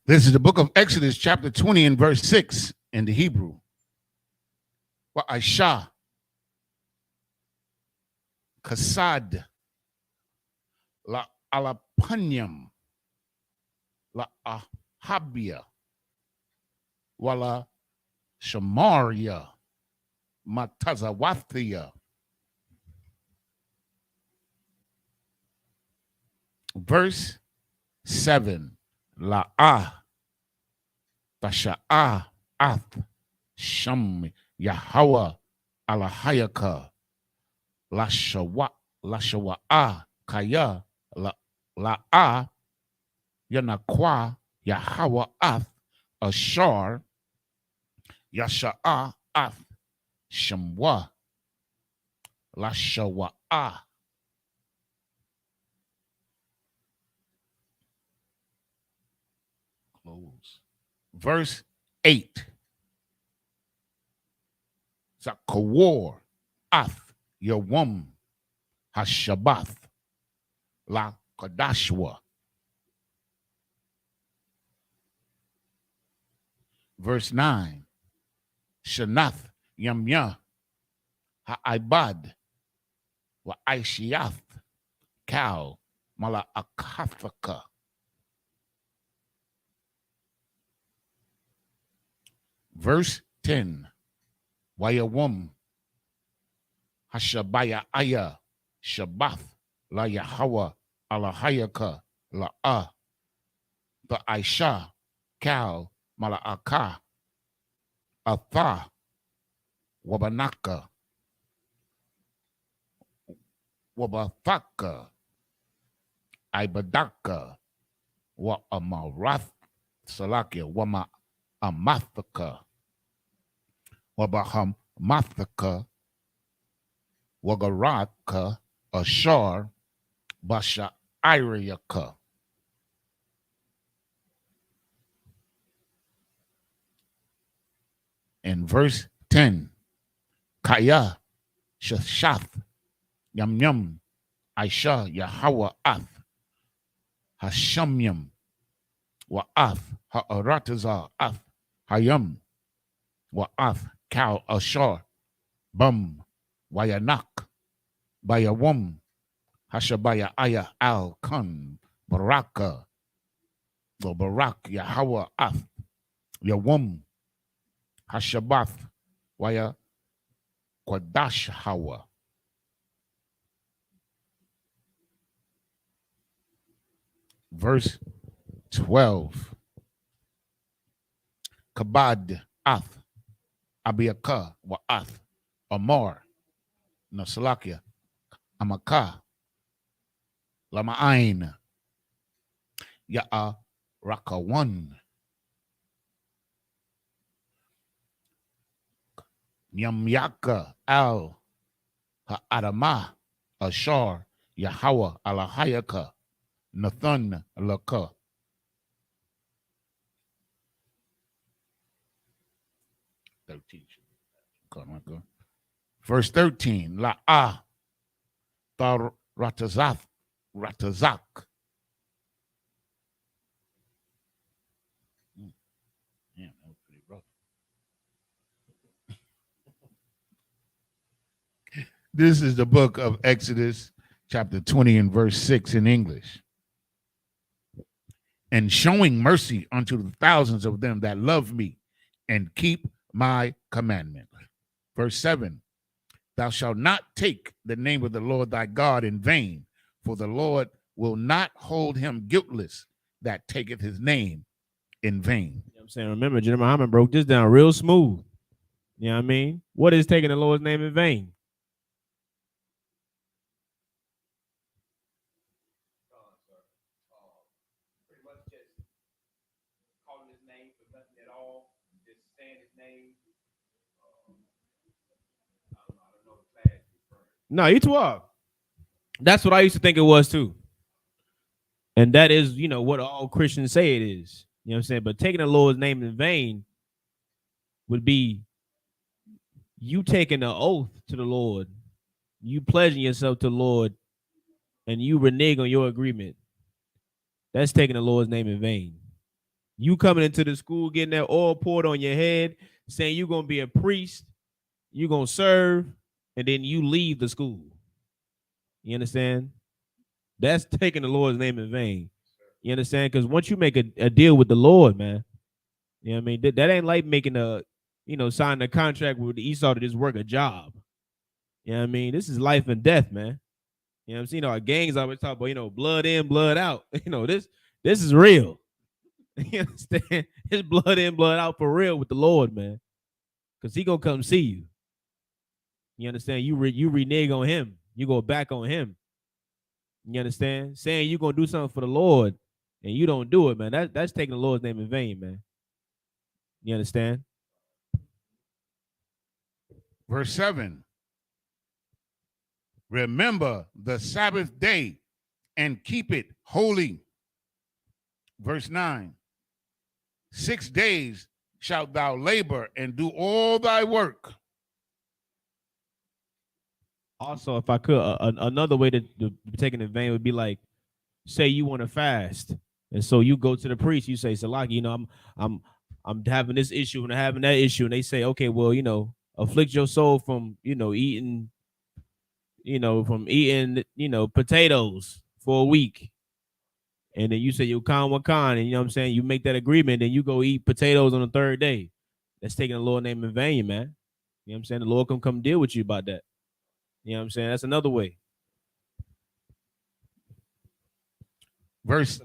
This is the book of Exodus, chapter 20 and verse 6 in the Hebrew. Wa Aisha Kasad La Alapanyam La Ahabia Wala Shamaria Matazawathia. Verse 7. La Tasha'a Ath Sham Yahweh Alahayaka Lashawa'a Kaya La Yanakwa Yahweh Ath Ashar Yasha'a Ath Shamwa Lashawa'a. Close. Verse 8. Zakawar Ath Yawam Hashabath La Kadashwa. Verse 9. Shanath Yamya Ha'ibad Wa Aishiath Kal Mala Akathaka. Verse 10. Wayawum Hashabaya Aya Shabath La Yahweh Alahayaka La The Aisha Kal Mala'aka Atha Wabanaka Wabathaka Ibadaka Wa Amarath Salakia Wama Amathaka Wabaham Mathaka Wagaraka Ashar Basha Iriaka. In verse 10, Kaya Shashath Yam Yam Aisha Yahweh Ath Hashamyam Wa'ath Ha'aratazah Ath Hayam Wa'ath Kal Ashar Bum Wayanak Bayawum Hashabaya Aya Al Kun Baraka Barak Yahweh Ath Yawum Hashabath Waya Kwadash Hawa. Verse 12. Kabad Ath Abiaka Wa Ath Amar Nasalakia Amaka Lama'ain Ya'a Rakawan Nyamyaka Al Ha'adama Ashar Yahweh Alahayaka Nathan Laka. Verse 13. La Ratazak This is the book of Exodus, chapter 20 and verse 6 in English. And showing mercy unto the thousands of them that love me and keep my commandment. Verse 7, thou shalt not take the name of the Lord thy God in vain, for the Lord will not hold him guiltless that taketh his name in vain. You know what I'm saying? Remember, General Muhammad broke this down real smooth. You know what I mean? What is taking the Lord's name in vain? Pretty much just calling his name for nothing at all, just saying his name. I don't know the class you're referring to. No, you too are. That's what I used to think it was too. And that is, you know, what all Christians say it is. You know what I'm saying? But taking the Lord's name in vain would be you taking an oath to the Lord, you pledging yourself to the Lord, and you renege on your agreement. That's taking the Lord's name in vain. You coming into the school, getting that oil poured on your head, saying you're going to be a priest, you're going to serve, and then you leave the school. You understand? That's taking the Lord's name in vain. You understand? Because once you make a deal with the Lord, man, you know what I mean? That ain't like making signing a contract with Esau to just work a job. You know what I mean? This is life and death, man. You know what I'm saying? Our gangs always talk about, blood in, blood out. This is real. You understand? It's blood in, blood out for real with the Lord, man. Because he gonna come see you. You understand? You renege on him. You go back on him. You understand? Saying you're gonna do something for the Lord and you don't do it, man. That's taking the Lord's name in vain, man. You understand? Verse 7, remember the Sabbath day and keep it holy. Verse 9, 6 days shalt thou labor and do all thy work. Also, if I could, another way to be taken in vain would be like, say you want to fast, and so you go to the priest, you say, Salaki, I'm having this issue and I'm having that issue, and they say, okay, well, afflict your soul from eating potatoes for a week, and then you say you kan wakan, and you know what I'm saying, you make that agreement, and you go eat potatoes on the third day. That's taking the Lord's name in vain, man. You know what I'm saying? The Lord can come deal with you about that. You know what I'm saying? That's another way. Verse,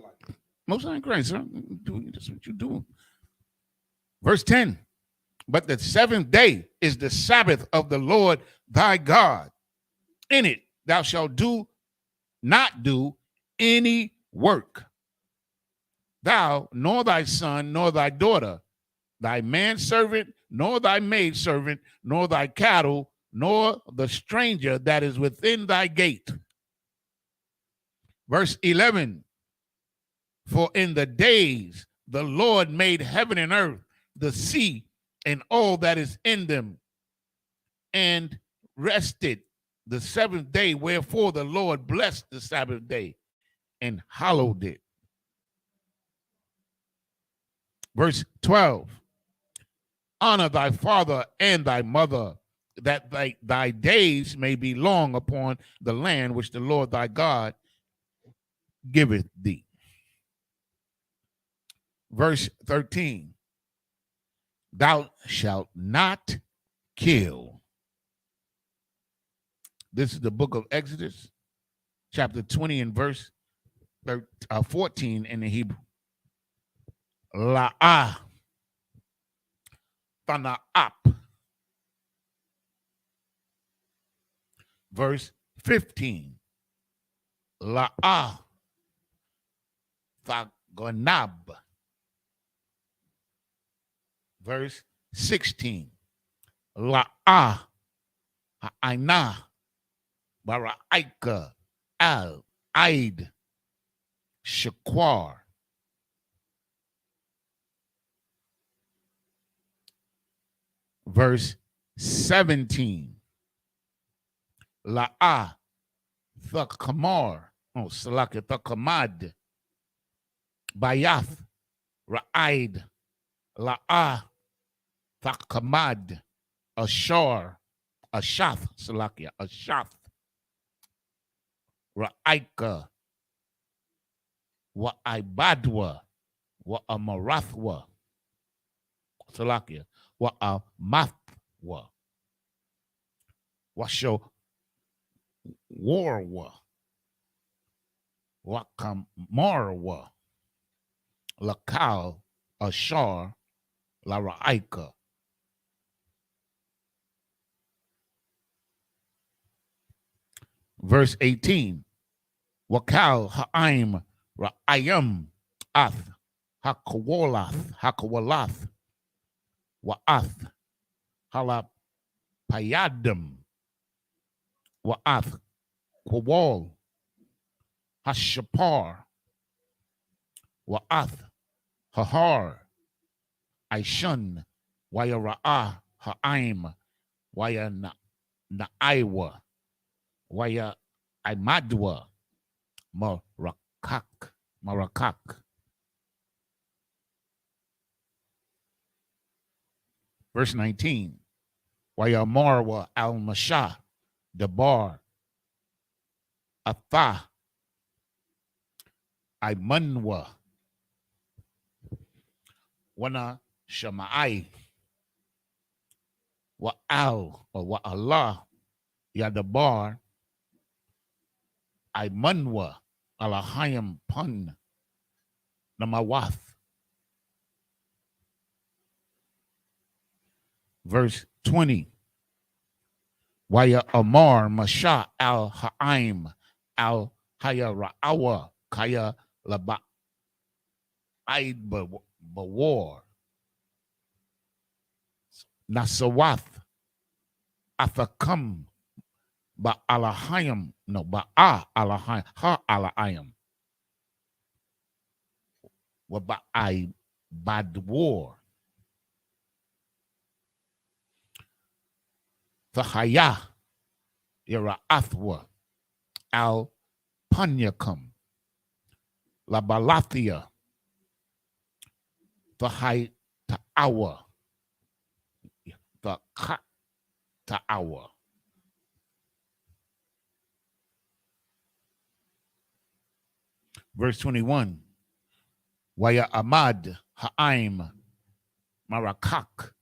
most ain't great, sir. That's what you do. Verse 10, but the seventh day is the Sabbath of the Lord thy God. In it thou shalt not do any work. Thou, nor thy son, nor thy daughter, thy manservant, nor thy maidservant, nor thy cattle, nor the stranger that is within thy gate. Verse 11, for in the days the Lord made heaven and earth, the sea, and all that is in them, and rested the seventh day, wherefore the Lord blessed the Sabbath day and hallowed it. Verse 12, honor thy father and thy mother, that thy days may be long upon the land which the Lord thy God giveth thee. Verse 13, thou shalt not kill. This is the book of Exodus, chapter 20 and verse 14 in the Hebrew. La'ah, tana'ap. Verse 15, la'ah, thagonab. Verse 16, la'ah, ha'ainah, bara'aika, al-aid, shakwar. Verse 17, la'ah, thakamar, salaka thakamad, bayath, ra'aid, la'ah, thakamad, ashar, Ashath, Salakia, Ashath, Ra'ika, wa Ibadwa, wa Amarathwa, Salakia, wa Amathwa, Washo Warwa, Wakamarwa, Lakal, Ashar, La Ra'ika. Verse 18. Wakal Ha'im Ra'ayam Ath Hakawalath Wa'ath Halapayadam Wa'ath Kwal Hashapar Wa'ath Hahar Aishun Waya Ra'ah Ha'im Waya Na'aiwa Waya Imadwa Marakak. Verse 19. Waya Marwa al Mashah Dabar Atha Imanwa Wana Shamai Wa al or Wa Allah Yadabar Imanwa Alahayam Pun Namawath. Verse 20. Waya Amar Masha al Ha'im al Haya Ra'awa Kaya Laba Aid Bawar Nasawath Athakam Ba Alahayam no Ba Alahayam Ha Alahayam Wa Ba I Badwar Thahaya Yara'athwa Al Panyakam La Balathia Thahai Ta'awa the Ka Ta'awa. Verse 21. Waya Amad Ha'im Marakak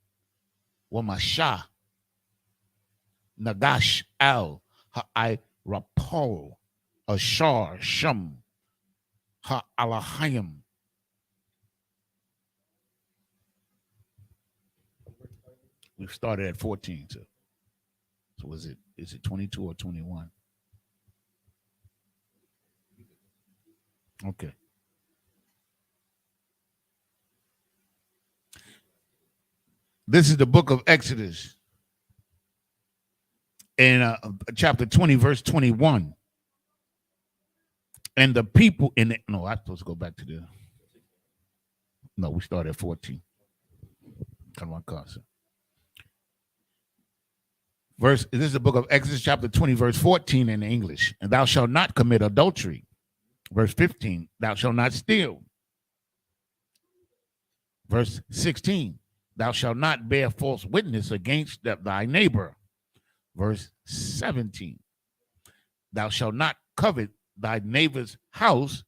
Wamasha Nagash al Ha'ai Rapol Ashar Shum Ha'alahayim. We started at 14, so is it 22 or 21? Okay. This is the book of Exodus. In chapter 20, verse 21. And the people in it, no, I'm supposed to go back to we started at 14. Come on, concert. This is the book of Exodus, chapter 20, verse 14 in English. And thou shalt not commit adultery. Verse 15, thou shalt not steal. Verse 16, thou shalt not bear false witness against thy neighbor. Verse 17, thou shalt not covet thy neighbor's house.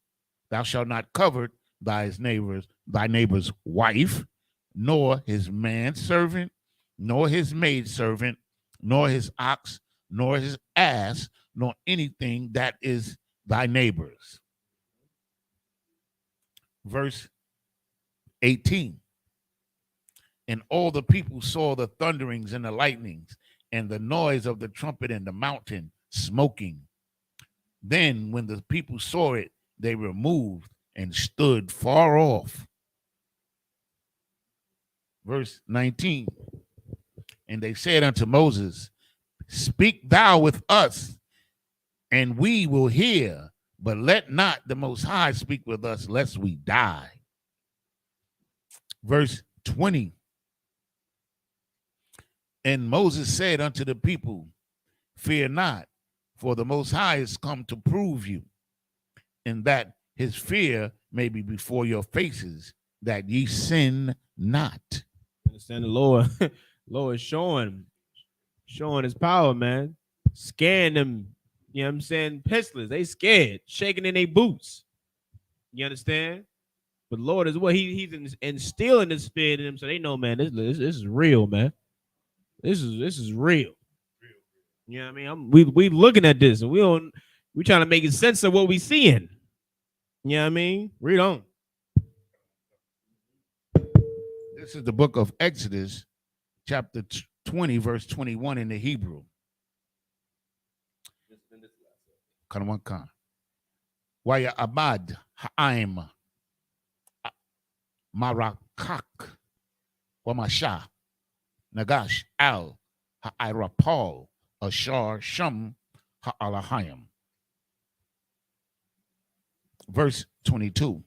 Thou shalt not covet thy neighbor's wife, nor his manservant, nor his maidservant, nor his ox, nor his ass, nor anything that is thy neighbor's. Verse 18. And all the people saw the thunderings and the lightnings and the noise of the trumpet and the mountain smoking. Then when the people saw it, they removed and stood far off. Verse 19. And they said unto Moses, speak thou with us, and we will hear, but let not the Most High speak with us, lest we die. Verse 20. And Moses said unto the people, fear not, for the Most High is come to prove you, and that his fear may be before your faces, that ye sin not. Understand the Lord. Lord is showing Showing his power, man. Scaring them, you know what I'm saying? Pestilence. They scared, shaking in their boots. You understand? But Lord is what he's instilling this fear in them, so they know, man, this is real, man. This is real. You know what I mean? We looking at this and we trying to make sense of what we seeing. You know what I mean? Read on. This is the book of Exodus, chapter 20, verse 21 in the Hebrew. Kanwankan. Waya abad ha'aim marakak wamasha nagash al ha'irapal ashar sham ha'alahayim. Verse 22.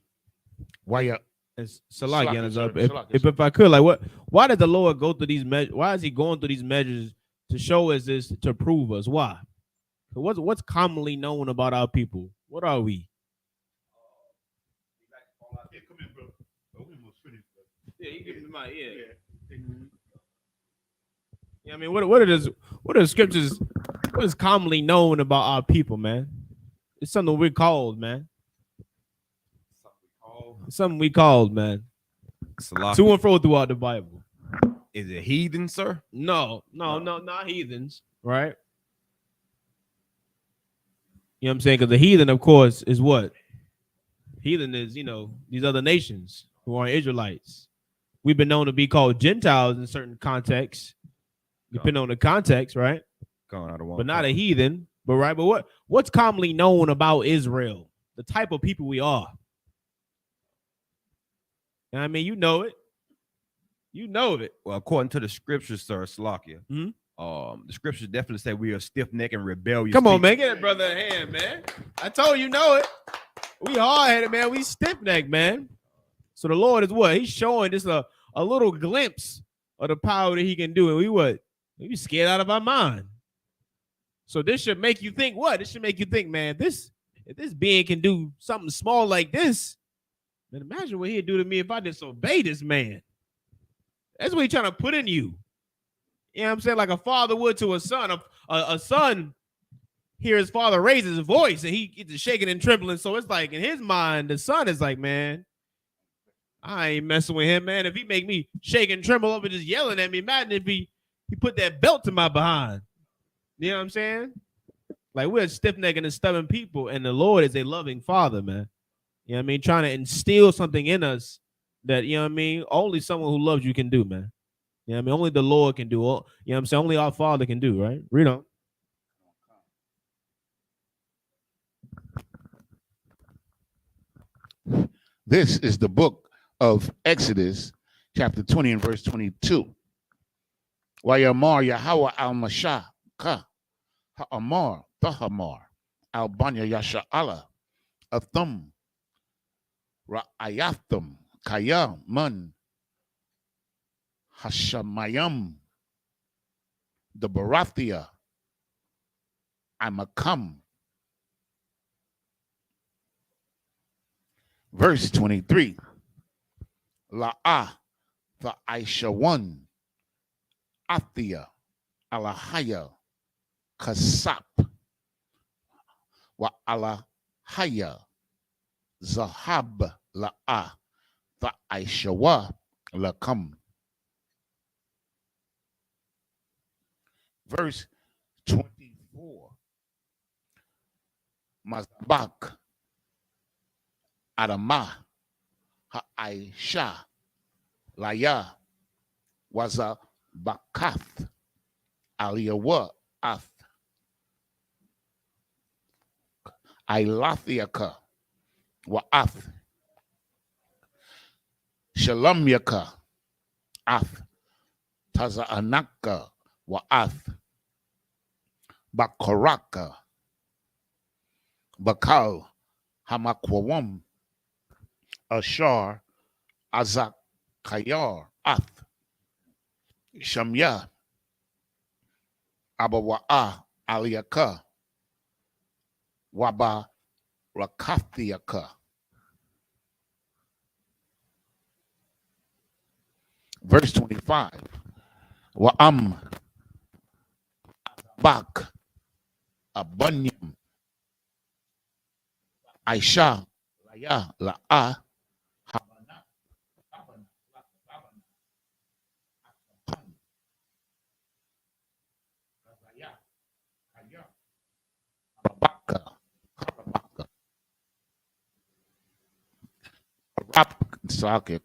Waya if I could, like, why did the Lord go through these measures? Why is he going through these measures to show us this, to prove us? Why? What's commonly known about our people? What are we? Yeah, you give me my ear. Yeah, I mean, what are the scriptures? What is commonly known about our people, man? It's something we're called, man. Something we called, man. Salaki. To and fro throughout the Bible. Is it heathen, sir? No, not heathens, right? You know what I'm saying? Because the heathen, of course, is what? Heathen is, these other nations who aren't Israelites. We've been known to be called Gentiles in certain contexts, depending on the context, right? But not a heathen, but what's commonly known about Israel? The type of people we are. I mean, you know it. You know it. Well, according to the scriptures, sir, Salakia, the scriptures definitely say we are stiff-necked and rebellious. Come on, man. Get that brother a hand, man. I told you know it. We hard-headed, man. We stiff-necked, man. So the Lord is what? He's showing us a little glimpse of the power that he can do. And we be scared out of our mind. So this should make you think what? This should make you think, man, if this being can do something small like this, then imagine what he'd do to me if I disobey this man. That's what he's trying to put in you. You know what I'm saying? Like a father would to a son. A son hear his father raise his voice and he gets shaking and trembling. So it's like in his mind, the son is like, man, I ain't messing with him, man. If he make me shake and tremble over just yelling at me, imagine if he put that belt to my behind. You know what I'm saying? Like we're stiff-necked and stubborn people, and the Lord is a loving father, man. You know what I mean? Trying to instill something in us that, you know what I mean, only someone who loves you can do, man. You know what I mean? Only the Lord can do. You know what I'm saying? Only our Father can do, right? Read on. This is the book of Exodus, chapter 20 and verse 22. Wayamar Yahweh al-Mashah ka ha'amar tahamar al-banya yasha'ala athum ra'ayathum kaya man hashamayam the barathia amakam. Verse 23. La'ah tha'aishawan athia alahaya kasap wa alahaya zahab la'ah tha'aishawa lakam. Verse 24. Mazbak Adama ha'aisha laya waza bakath aliyawa ath ailathiaka wa ath shalamyaka ath tazaanaka wa ath bakoraka bakal hamakwawam Ashar Azak Kayar Ath Shamya Abawa'a Aliyaka Waba Rakathiaka. Verse 25. Wa'am Bak, Abunium, Aisha, Laya, La'a, Habana, Karabaka,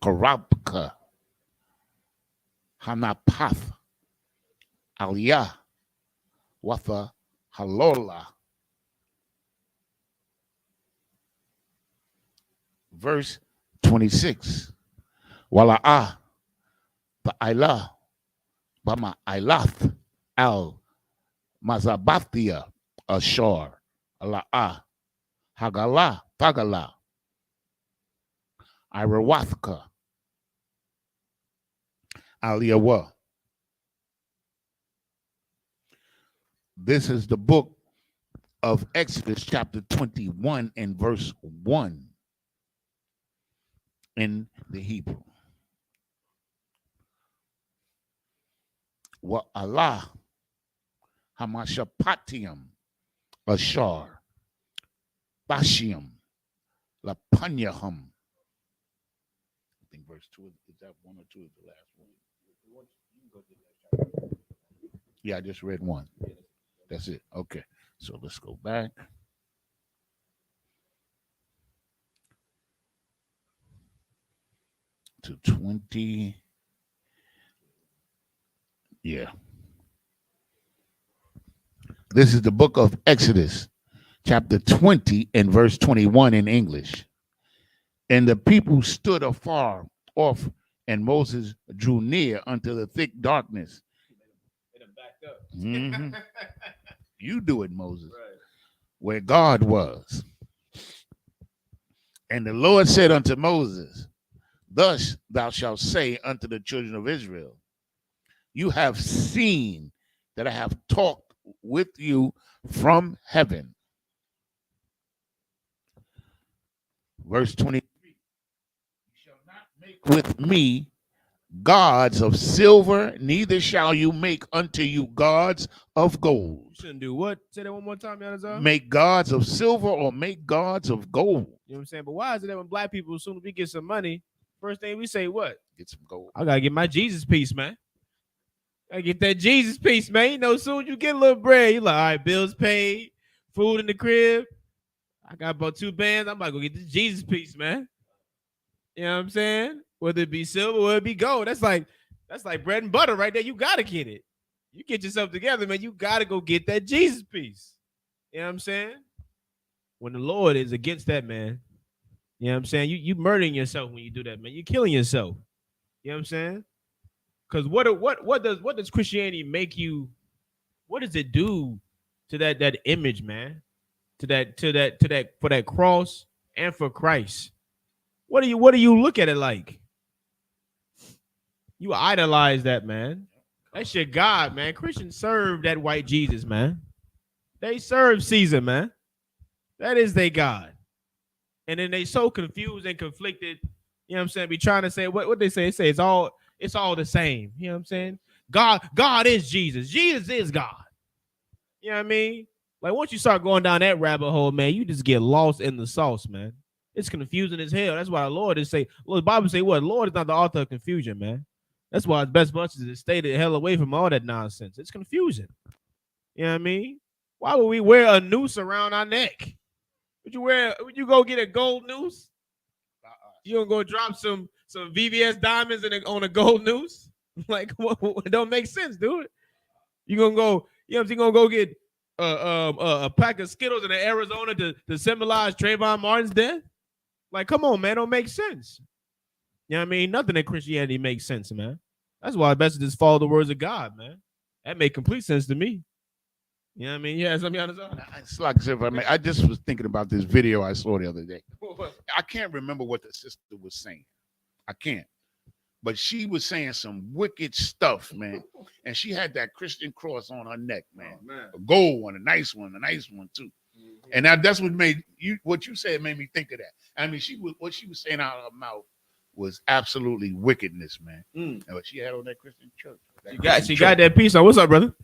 Karabka, Hanapath, Aliyah, Watha, Halola. Verse 26. Wala'a, Ba'ila, Bama Ilath, Al, Mazabathia, Ashar, Ala'a, Hagala, Tagala, Irawathka, Aliyawa. This is the book of Exodus, chapter 21 and verse 1 in the Hebrew. Wa Allah Hamashapatium Ashar Bashium Lapanyahum. I think verse 2 is that 1 or 2 is the last one. Yeah, I just read 1. That's it. Okay. So let's go back. To 20. Yeah. This is the book of Exodus, chapter 20 and verse 21 in English. And the people stood afar off, and Moses drew near unto the thick darkness. Mm-hmm. You do it, Moses. Right. Where God was. And the Lord said unto Moses, thus thou shalt say unto the children of Israel, you have seen that I have talked with you from heaven. Verse 23. You shall not make with me gods of silver, neither shall you make unto you gods of gold. You shouldn't do what? Say that one more time, Yanazar. Make gods of silver or make gods of gold. You know what I'm saying? But why is it that when black people, as soon as we get some money, first thing we say, what? Get some gold. I gotta get my Jesus piece, man. I get that Jesus piece, man. You know, as soon as you get a little bread, you're like, all right, bills paid, food in the crib. I got about 2 bands. I'm about to go get this Jesus piece, man. You know what I'm saying? Whether it be silver, whether it be gold. That's like bread and butter right there. You gotta get it. You get yourself together, man. You gotta go get that Jesus piece. You know what I'm saying? When the Lord is against that, man, you know what I'm saying? You murdering yourself when you do that, man. You're killing yourself. You know what I'm saying? Because what does Christianity make you? What does it do to that image, man? To that for that cross and for Christ? What do you look at it like? You idolize that, man. That's your God, man. Christians serve that white Jesus, man. They serve Caesar, man. That is their God. And then they so confused and conflicted. You know what I'm saying? Be trying to say what they say. They say it's all the same. You know what I'm saying? God is Jesus. Jesus is God. You know what I mean? Like once you start going down that rabbit hole, man, you just get lost in the sauce, man. It's confusing as hell. That's why the Lord is say, Lord, the Bible say what? The Lord is not the author of confusion, man. That's why it's best bunches to stay the hell away from all that nonsense. It's confusing. You know what I mean? Why would we wear a noose around our neck? Would you go get a gold noose? You gonna go drop some VVS diamonds on a gold noose? Like, it don't make sense, dude. You gonna go, you know what I'm saying? Gonna go get a pack of Skittles in Arizona to symbolize Trayvon Martin's death? Like, come on, man, don't make sense. You know what I mean? Nothing in Christianity makes sense, man. That's why it's best to just follow the words of God, man. That made complete sense to me. You know what I mean? Yeah, something else. It's like I just was thinking about this video I saw the other day. I can't remember what the sister was saying. I can't. But she was saying some wicked stuff, man. And she had that Christian cross on her neck, man. Oh, man. A gold one, a nice one too. Mm-hmm. And that's what made you. What you said made me think of that. I mean, what she was saying out of her mouth was absolutely wickedness, man. But she had on that Christian church. She got that piece on. What's up, brother?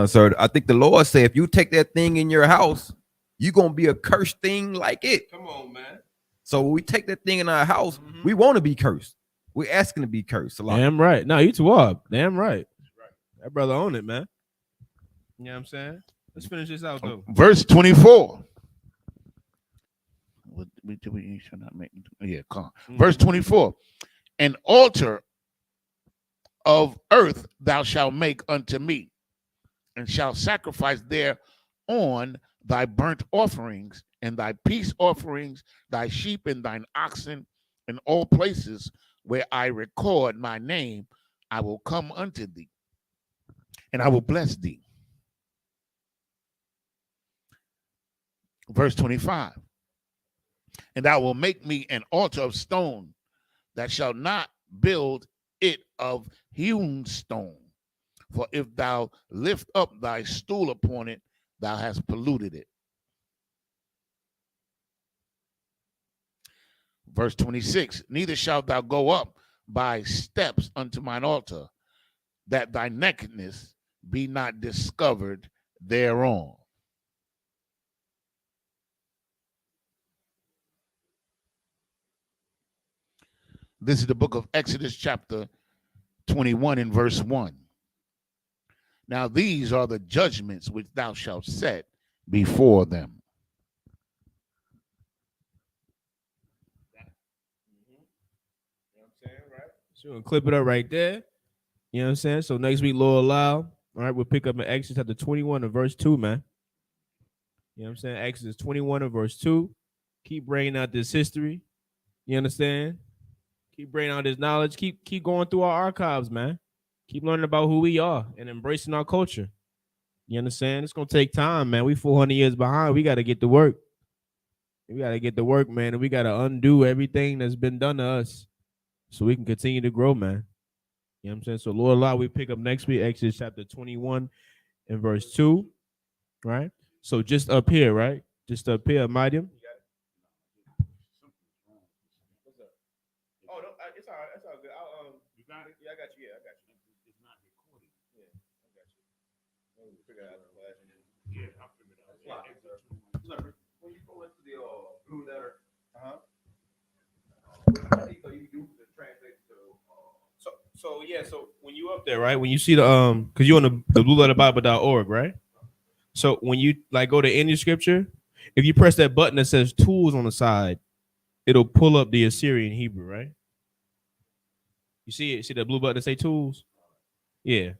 Sir, I think the Lord said if you take that thing in your house, you're gonna be a cursed thing like it. Come on, man. So when we take that thing in our house, we want to be cursed. We're asking to be cursed. Damn right. No, you too up. Damn right. That brother own it, man. You know what I'm saying? Let's finish this out though. Verse 24. We should not make. Yeah, come on. Verse 24. An altar of earth thou shalt make unto me, and shalt sacrifice thereon thy burnt offerings and thy peace offerings, thy sheep and thine oxen, in all places where I record my name, I will come unto thee, and I will bless thee. Verse 25. And thou will make me an altar of stone, that shall not build it of hewn stone. For if thou lift up thy stool upon it, thou hast polluted it. Verse 26. Neither shalt thou go up by steps unto mine altar, that thy nakedness be not discovered thereon. This is the book of Exodus, chapter 21, and verse 1. Now these are the judgments which thou shalt set before them. You know what I'm saying, right? So we're gonna clip it up right there. You know what I'm saying? So next week, Lord allow. All right, we'll pick up in Exodus chapter 21 and verse 2, man. You know what I'm saying? Exodus 21 and verse 2. Keep bringing out this history. You understand? Keep bringing out this knowledge. Keep going through our archives, man. Keep learning about who we are and embracing our culture. You understand? It's gonna take time, man. We 400 years behind. We got to get to work. We got to get to work, man, and we got to undo everything that's been done to us so we can continue to grow, man. You know what I'm saying? So, Lord allow, we pick up next week, Exodus chapter 21 and verse 2, right? So just up here, right? Just up here, Medium. Oh, no, it's all right. That's all good. You got it? Yeah, I got you. Yeah, I got you. It's not recording. Yeah, I got you. We'll figure it out. Yeah, I'll figure it out. When you go into the blue letter, so you do the translate to. So when you up there, right? When you see the because you're on the blueletterbible.org, right? So when you like go to any scripture, if you press that button that says tools on the side, it'll pull up the Assyrian Hebrew, right? You see it? See that blue button that say tools? Yeah.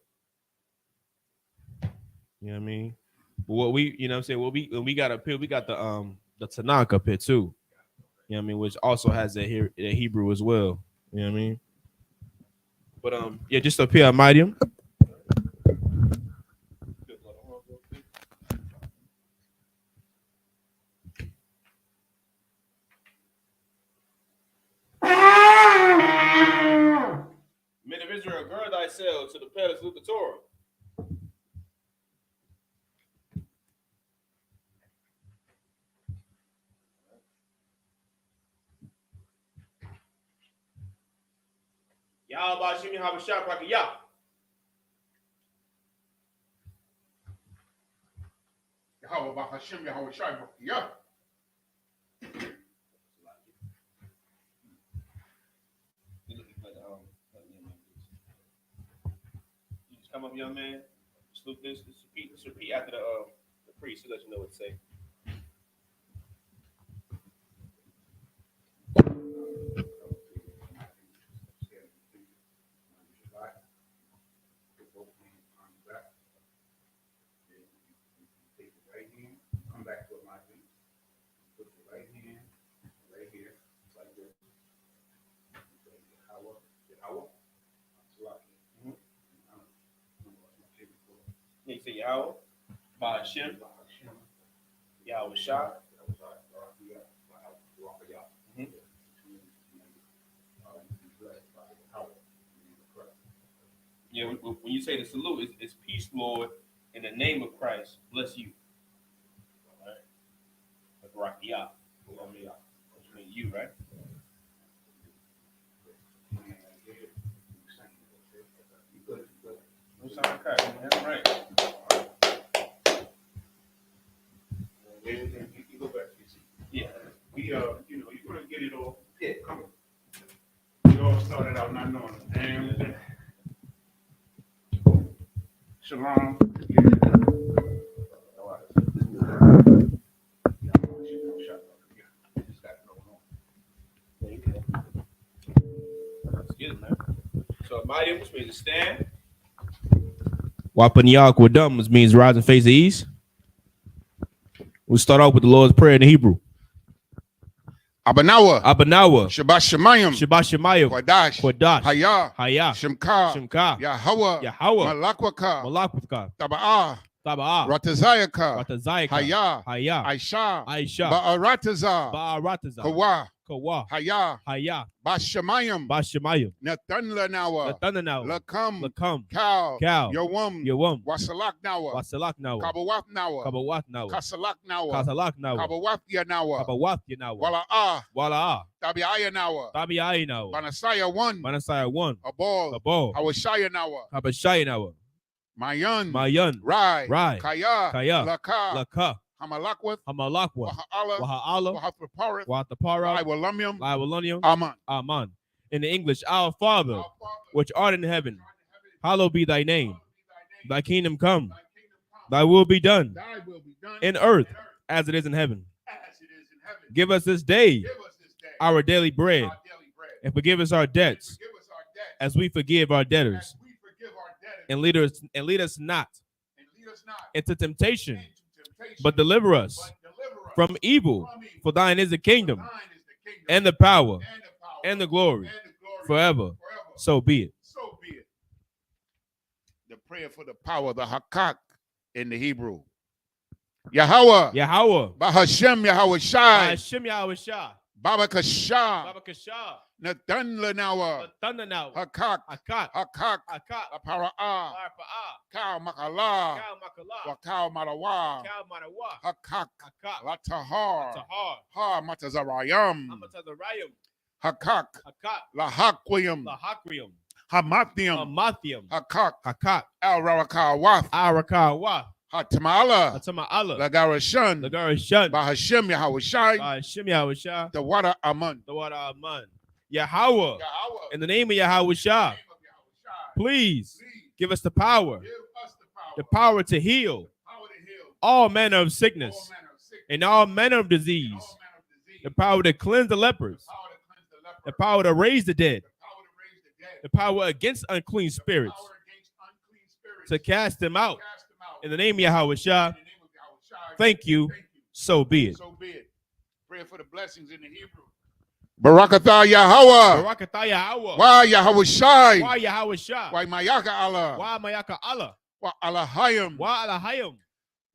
You know what I mean? But what we, you know what I'm saying, what we got up here, we got the Tanakh up here too. You know what I mean, which also has that here the Hebrew as well. You know what I mean? But yeah, just up here, Medium. Men of Israel, gird thyself to the palace of the Torah. Yahweh Shimi Habashah Prakiyah. Yahweh Hashem, Yahweh Shai, yeah. You just come up, young man. Salute this. Just repeat after the priest to let you know what to say. Come back to my feet. Put your right hand right here, like this. You say Yahweh, Hashem, Yahweh Shah. Yeah, when you say the salute, it's peace, Lord, in the name of Christ, bless you. All right? Like Rakiyah. Which means you, right? Okay, that's right. You go back to your seat. Yeah. We you're gonna get it all. Yeah. Come on. We all started out not knowing a damn thing. Shalom. Let's get it, man. So mighty, which means to stand. Wapaniyak which means rise and face the east. We'll start off with the Lord's Prayer in the Hebrew. Abanawa. Abanawa. Shabbat Shemayim. Shabbat Shemayim. Quadash. Quadash. Hayah. Hayah. Shemka. Shemka. Yahweh. Yahweh. Malakwaka. Malakwaka. Taba'ah. Taba'ah. Ratazayaka. Ratazayaka. Hayah. Hayah. Aisha. Aisha. Ba'arataza. Ba'arataza. Kawa. Kawa. Hayah. Hayah. Bashamayim. Bashamayim. Nathan Lanawa. Nathanawa. Lakam. Lakam. Cal. Cal. Yawum. Yawum. Wasalak Nawa. Wasalak Nawa. Kabawaf Nawa. Kabawat Nawa. Kasalak Nawa. Kasalak Nawa. Kabawaf Nawa. Kabawat Nawa. Wala'ah. Wala'ah. Tabi'aya Nawa. Tabi'ai Nawa. Banasaya 1. Manasaya 1. Abol. Abol. Awashaya Nawa. Habashai Nawa. Mayan. Mayan. Rai. Rai. Kaya. Kaya. Laka. Laka. Hamalakwat. Hamalakwa. Waha'ala. Waha'ala. Wahapaparat. Watapara. Iwalumium. Liwalunium. Aman. Aman. In the English, our Father, Our Father, which art in heaven, hallowed be thy name. Thy kingdom come. Thy will be done Thy will be done in earth as it is in heaven. as it is in heaven. Give us this day Give us this day our daily bread, our daily bread. and forgive us our debts Forgive us our debts as we forgive our debtors. as we forgive our debtors. And lead us not And lead us not into temptation, into temptation, but deliver us but deliver us from evil. from evil. For thine is the kingdom, Thine is the kingdom and the power, and the power and the glory, and the glory forever. forever. So be it. So be it. The prayer for the power, the hakak in the Hebrew. Yahweh. Yahweh. Bahashem Yahweh Shai. Hashem Yahweh Shah. Baba Kasha. Baba Kashah. Nathan Lanawa. Thunder now. Hakak. Akat. Hakak. Akat. Apara. Arpa'a. Cow Makala. Kal Makala. Wakao Marawa. Kal Manawa. Hakak. Akat. Latahar. Tahar. Ha Matazarayam. Amatazarayim. Hakak. Akat. Lahakwim. Lahakrium. Hamathium. Amathium. Hakak. Hakat. Al Rawakawath. Arakawa. Hatamala. Atama Allah. Lagarashan. Lagarashan. Bahashem Yahweh Shai. Hashem Yahweh Shah. The water Aman. The water Aman. Yahweh. Yahweh. In the name of Yahweh Shah. Name of Yahweh Shai. Please Please give us the power. give us The power to heal power to heal all manner of all sickness manner of sickness, and all manner of disease. all manner of disease, The power to cleanse the lepers. power to cleanse the leper, The power to raise the dead. the power to raise the dead, The power against unclean spirits. power against unclean spirits, To cast them out. cast them out. In the name of Yahweh Shah. In the name of Yahweh Shai. Thank you. Thank you. So be it. So be it. Pray for the blessings in the Hebrew. Barakatah Yahweh. Barakatah Yahweh. Why Yahweh Shai? Why Yahweh Shah? Why Mayaka Allah? Why Mayaka Allah? Why Allahayim? Why Alahayim?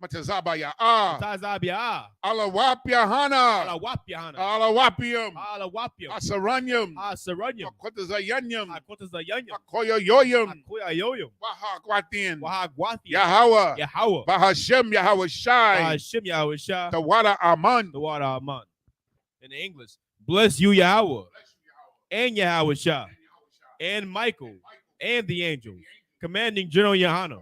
Matazaba Ya'ah. Tazabia. Allah Wap Yahana. Allah Wapiana. Allah Wapium. Allah Wapium. Asaranyum. Asaranyum. Akotazayanyum. Akotazayanyum. Akoyo Yoyum. Akuya Yoyum. Wahakwatin. Wahagwathia. Yahweh. Yahweh. Bahashem Yahweh Shai. Hashem Yahweh Shah. The water Aman. The water Aman. In the English, bless you, Yahweh, and Yahweh Shah, and Michael, and the angels, commanding General Yahana,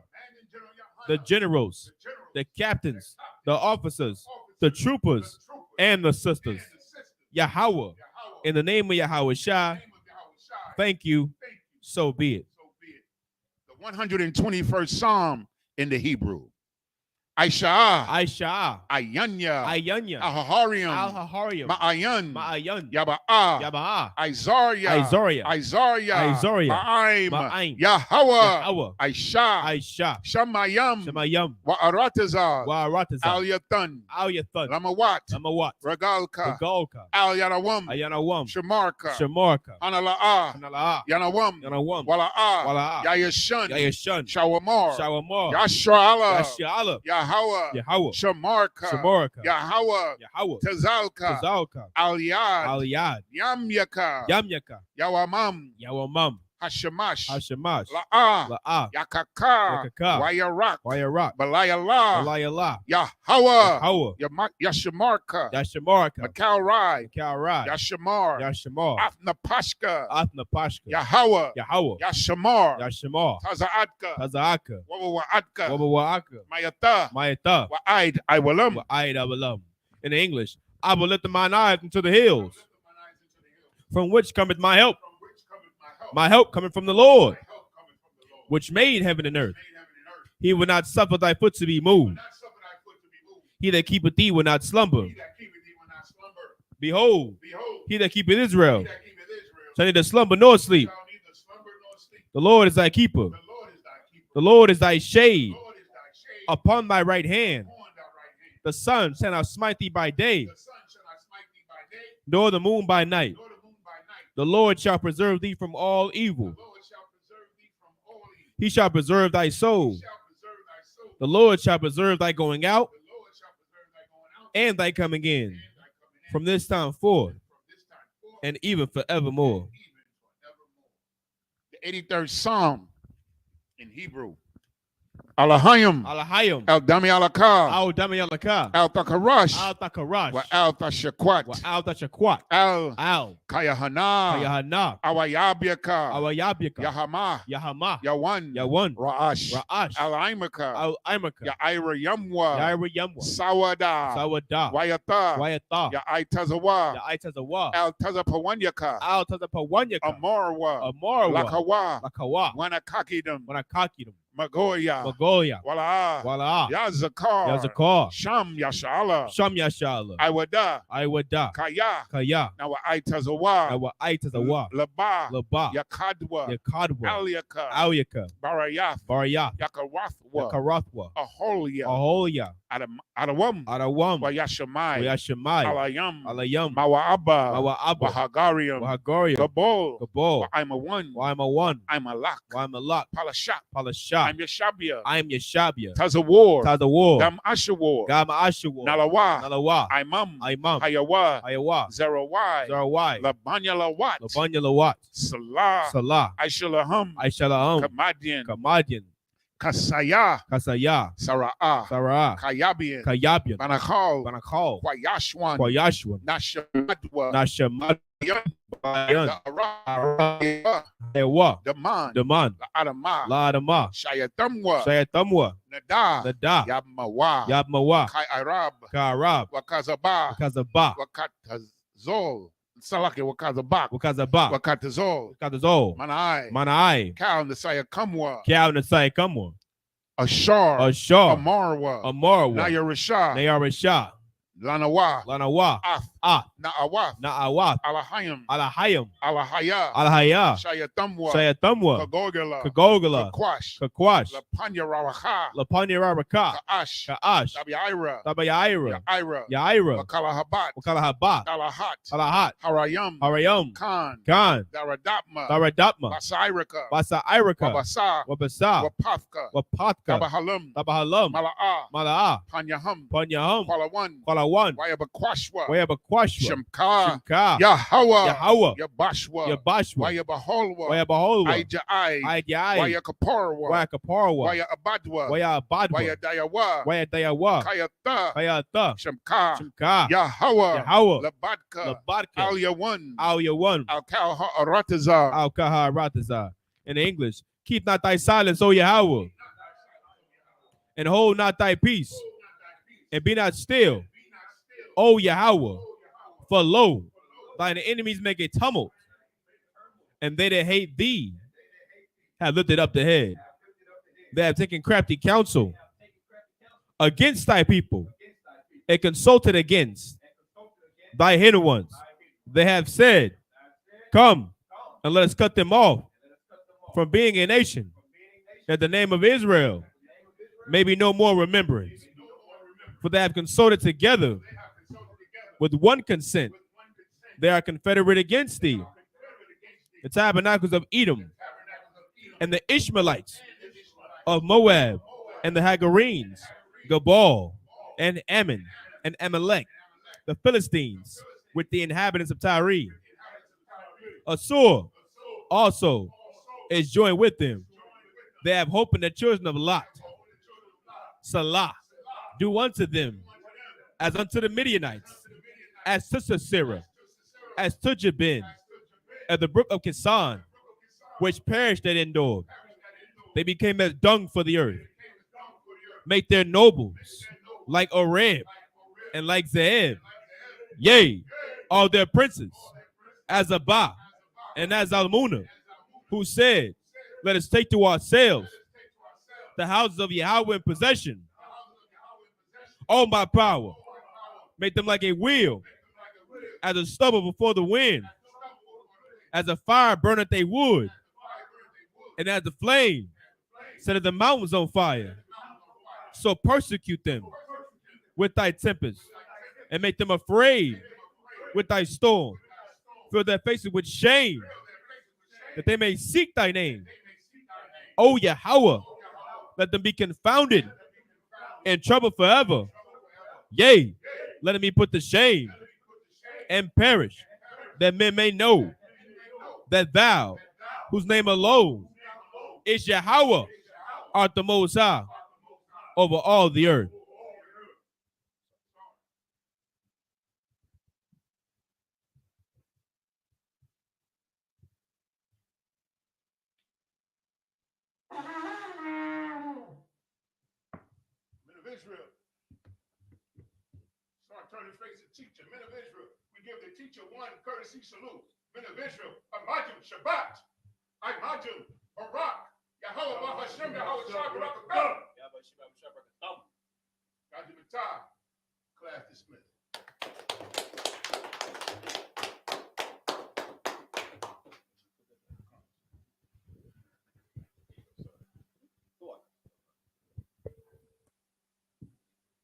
the generals, the captains, the officers, the troopers, and the sisters. Yahweh, in the name of Yahweh Shah, thank you, so be it. The 121st Psalm in the Hebrew. Aisha. Aisha, Ayanya. Ayanya, Ahaharium. Al-Haharium, Ma'ayan. Ma'ayan, Yaba'ah. Yaba'a, Isaiah. Isaiah, Isaiah. Isaiah. Ma'aim. Ma'aim. Yahweh. Yahweh, Aisha. Aisha, Shamayam. Shemayam, Wa'aratazar. Wa'aratazar, Al-Yathan. Al-Yathun, Lamawat. Amawat, Regalka. Regalka, Al-Yanawam. Ayanawam, Shamarka. Shemarka, Anala'ah. Anala'a, Yanawam. Yanawam, Wala'ah. Wala'a, Yayashun. Yayashun, Shawamar. Shawamar, Yashra'ala. Yashi'ala, Yahweh. Yahweh, Shamarka. Shemarka, Yahweh. Yahweh, Tazalka. Tazalka, Al-Yad. Aliyad, Yamyaka. Yamyaka, Yawamam. Yawamam, Hashemash, Hashemash, La'ah, La'ah, Yakaka, Yakaka, Wayarak, Wayarak, Balayala, Balayala, Yahweh, Yahweh, Yashamarka, Yashamarka, Makalrai, Kalrai, Yashamar, Yashamar, Athnapashka, Athnapashka, Yahweh, Yahweh, Yashamar, Yashamar, Tazaatka, Tazaaka, Wawaatka, Wawaaka, Mayata, Mayata, Wa'aid, Iwalam. Wa'aid Abalam. In English, I will lift mine eyes into the hills, from which cometh my help. My help coming from the Lord, which made heaven and earth. He will not suffer thy foot to be moved. He that keepeth thee will not slumber. Behold, he that keepeth Israel shall neither slumber nor sleep. The Lord is thy keeper. The Lord is thy shade upon thy right hand. The sun shall not smite thee by day, nor the moon by night. The Lord shall preserve thee from all evil. He shall preserve thy soul. The Lord shall preserve thy going out and thy coming in, from this time forth and even forevermore. The 83rd Psalm in Hebrew. Alahayim, Alahayim, El Dami Alaka, Al Damayalaka, Al Takarash, Al Takarash, Wa Al Tashakwat, Wa Al Tashakwat, Al Al Kayahana, Kayahana, Awayabiaka, Awayabyaka, Yahama, Yahama, Yawan, Yawan, Ra'ash, Ra'ash, Al Imaka, Al Imaka, Yaira Yamwa, Yaira Yamwa, Sawada, Sawada, Wayata, Wayata, Yaitazawa, Yaitazawa, Al Tazapawanyaka, Al Tazapawanyaka, Amarwa, Amarwa, Lakawa, Lakawa, Wanakakidam, Wanakakidam, Magoya, Magoya, Wala, Wala, Yazakar, Yazakar, Sham Yashala, Sham Yashala, Iwada, Iwada, Kaya, Kaya, now Aitazawa, Nawa Aitazawa, Laba, Laba, Yakadwa, Yakadwa, Aliaka, Alyaka, Barayath, Baryath, Yakarathwa, Yakarathwa, Aholia, Aholia, Adawam, Adawam, Wayashamai, Wayashamai, Alayam, Alayam, Mawaaba, Mawa'aba, Wahagarium, Wahagarium, Gabol, Gabol, I'm a one, I'm a one, I'm a lock, I'm a lot, Palashak, Palashah, I'm Yeshabia, I am Yeshabia, Tazawar, Tazawar, Gam Ashawar, Gama Ashawar, Nalawa, Nalawa, Imam, Imam, Hayawa, Ayawa, Zerawai, Zarawai, Labanya Lawat, Labanya Lawat, Salah, Salah, Aishalaham, Aishalaham, Kamadian, Kamadian, Kasaya, Kasaya, Sara'ah, Sarah, Kayabian, Kayabian, Banakal, Banakal, Kwayashwan, Kwayashwan, Nashamadwa, Nashamad, Bayan, Ara, Ewa, Daman, Daman, Adama, La Adama, Shayatamwa, Shayatamwa, Nada, Nada, Yabmawa, Yabmawa, Kai Arab, Karab, Wakazaba, Wakazaba, Wakatazol, Salaki Wakazabak, Wakazaba, Wakatazol, Wakazol, Manai, Manai, Kal Nasaya Kamwa, Cal Nasai Kamwa, Ashar, Ashar, Amarwa, Amarwa, Nayarisha, Nayarisha, Lanawa, Lanawa, Af, Na'awaf, Na'awat, Alahayim, Alahayam, Alahaya, Alahaya, Shayatamwa, Shayatamwa, Kagogala, Kagogala, Kakwash, Kakwash, Lapanya Rawaha, Lapanya Rabaka, Kaash, Kaash, Tabiaira, Tabayaira, Yaira, Yaira, Wakalahabat, Wakalahabat, Dalahat, Alahat, Harayam, Harayam, Khan, Khan, Daradapma, Daradapma, Basairika, Basa Irika, Wabasa, Wabasa, Wapafka, Wapatka, Tabahalam, Tabahalam, Mala'a, Mala'a, Panyaham, Panyaham, Kwalawan, Kwalawan, Wayabakwashwa, Wayabakwashwa, Shemka, Shimka, Yahawa, Yahawa, Yabashwa, Yabashwa, Wayabaholwa, Wayabaholwa, Aija'ai, Aijai, Wayakaparwa, Wayakaparwa, Wayabadwa, Wayabadwa, Wayadayawa, Wayadayawa, Kayata, Kayata, Shemka, Shimka, Yahawa, Yahawa, Labadka, Labadka, Al-Yawan, Al-Yawan, Al-Kalha Aratazar, Al-Kaharatazar. In English, keep not thy silence, O Yahweh, and hold not thy peace, and be not still, O Yahweh, for lo, thine enemies make a tumult, and they that hate thee have lifted up the head. They have taken crafty counsel against thy people, and consulted against thy hidden ones. They have said, come, and let us cut them off from being a nation, that the name of Israel may be no more remembrance. For they have consulted together with one consent. They are confederate against thee. The tabernacles of Edom, and the Ishmaelites of Moab, and the Hagarenes, Gabal, and Ammon, and Amalek, the Philistines, with the inhabitants of Tyre. Assur also, is joined with them. They have hope in the children of Lot. Salah, do unto them as unto the Midianites, as to Sisera, as to Jabin, at the brook of Kisan, which perished at Endor. They became as dung for the earth. Make their nobles like Oram and like Zeeb. Yea, all their princes, as Abba and as Almunah, who said, let us take to ourselves the houses of Yahweh in possession. All my power, make them like a wheel, as a stubble before the wind, as a fire burneth a wood, and as the flame setteth the mountains on fire. So persecute them with thy tempest, and make them afraid with thy storm. Fill their faces with shame, that they may seek thy name. O Yahweh, let them be confounded and troubled forever. Yea, let them be put to shame and perish, that men may know that thou, whose name alone is Yahweh, art the Most High over all the earth. Men of Israel, start turning face to teacher. Men of Israel, we give the teacher one courtesy salute. Men of Israel, Amajim Shabbat, Imajim Barak, Yahweh Bahashem, Yahweh Shabbat, Gajim Class dismissed.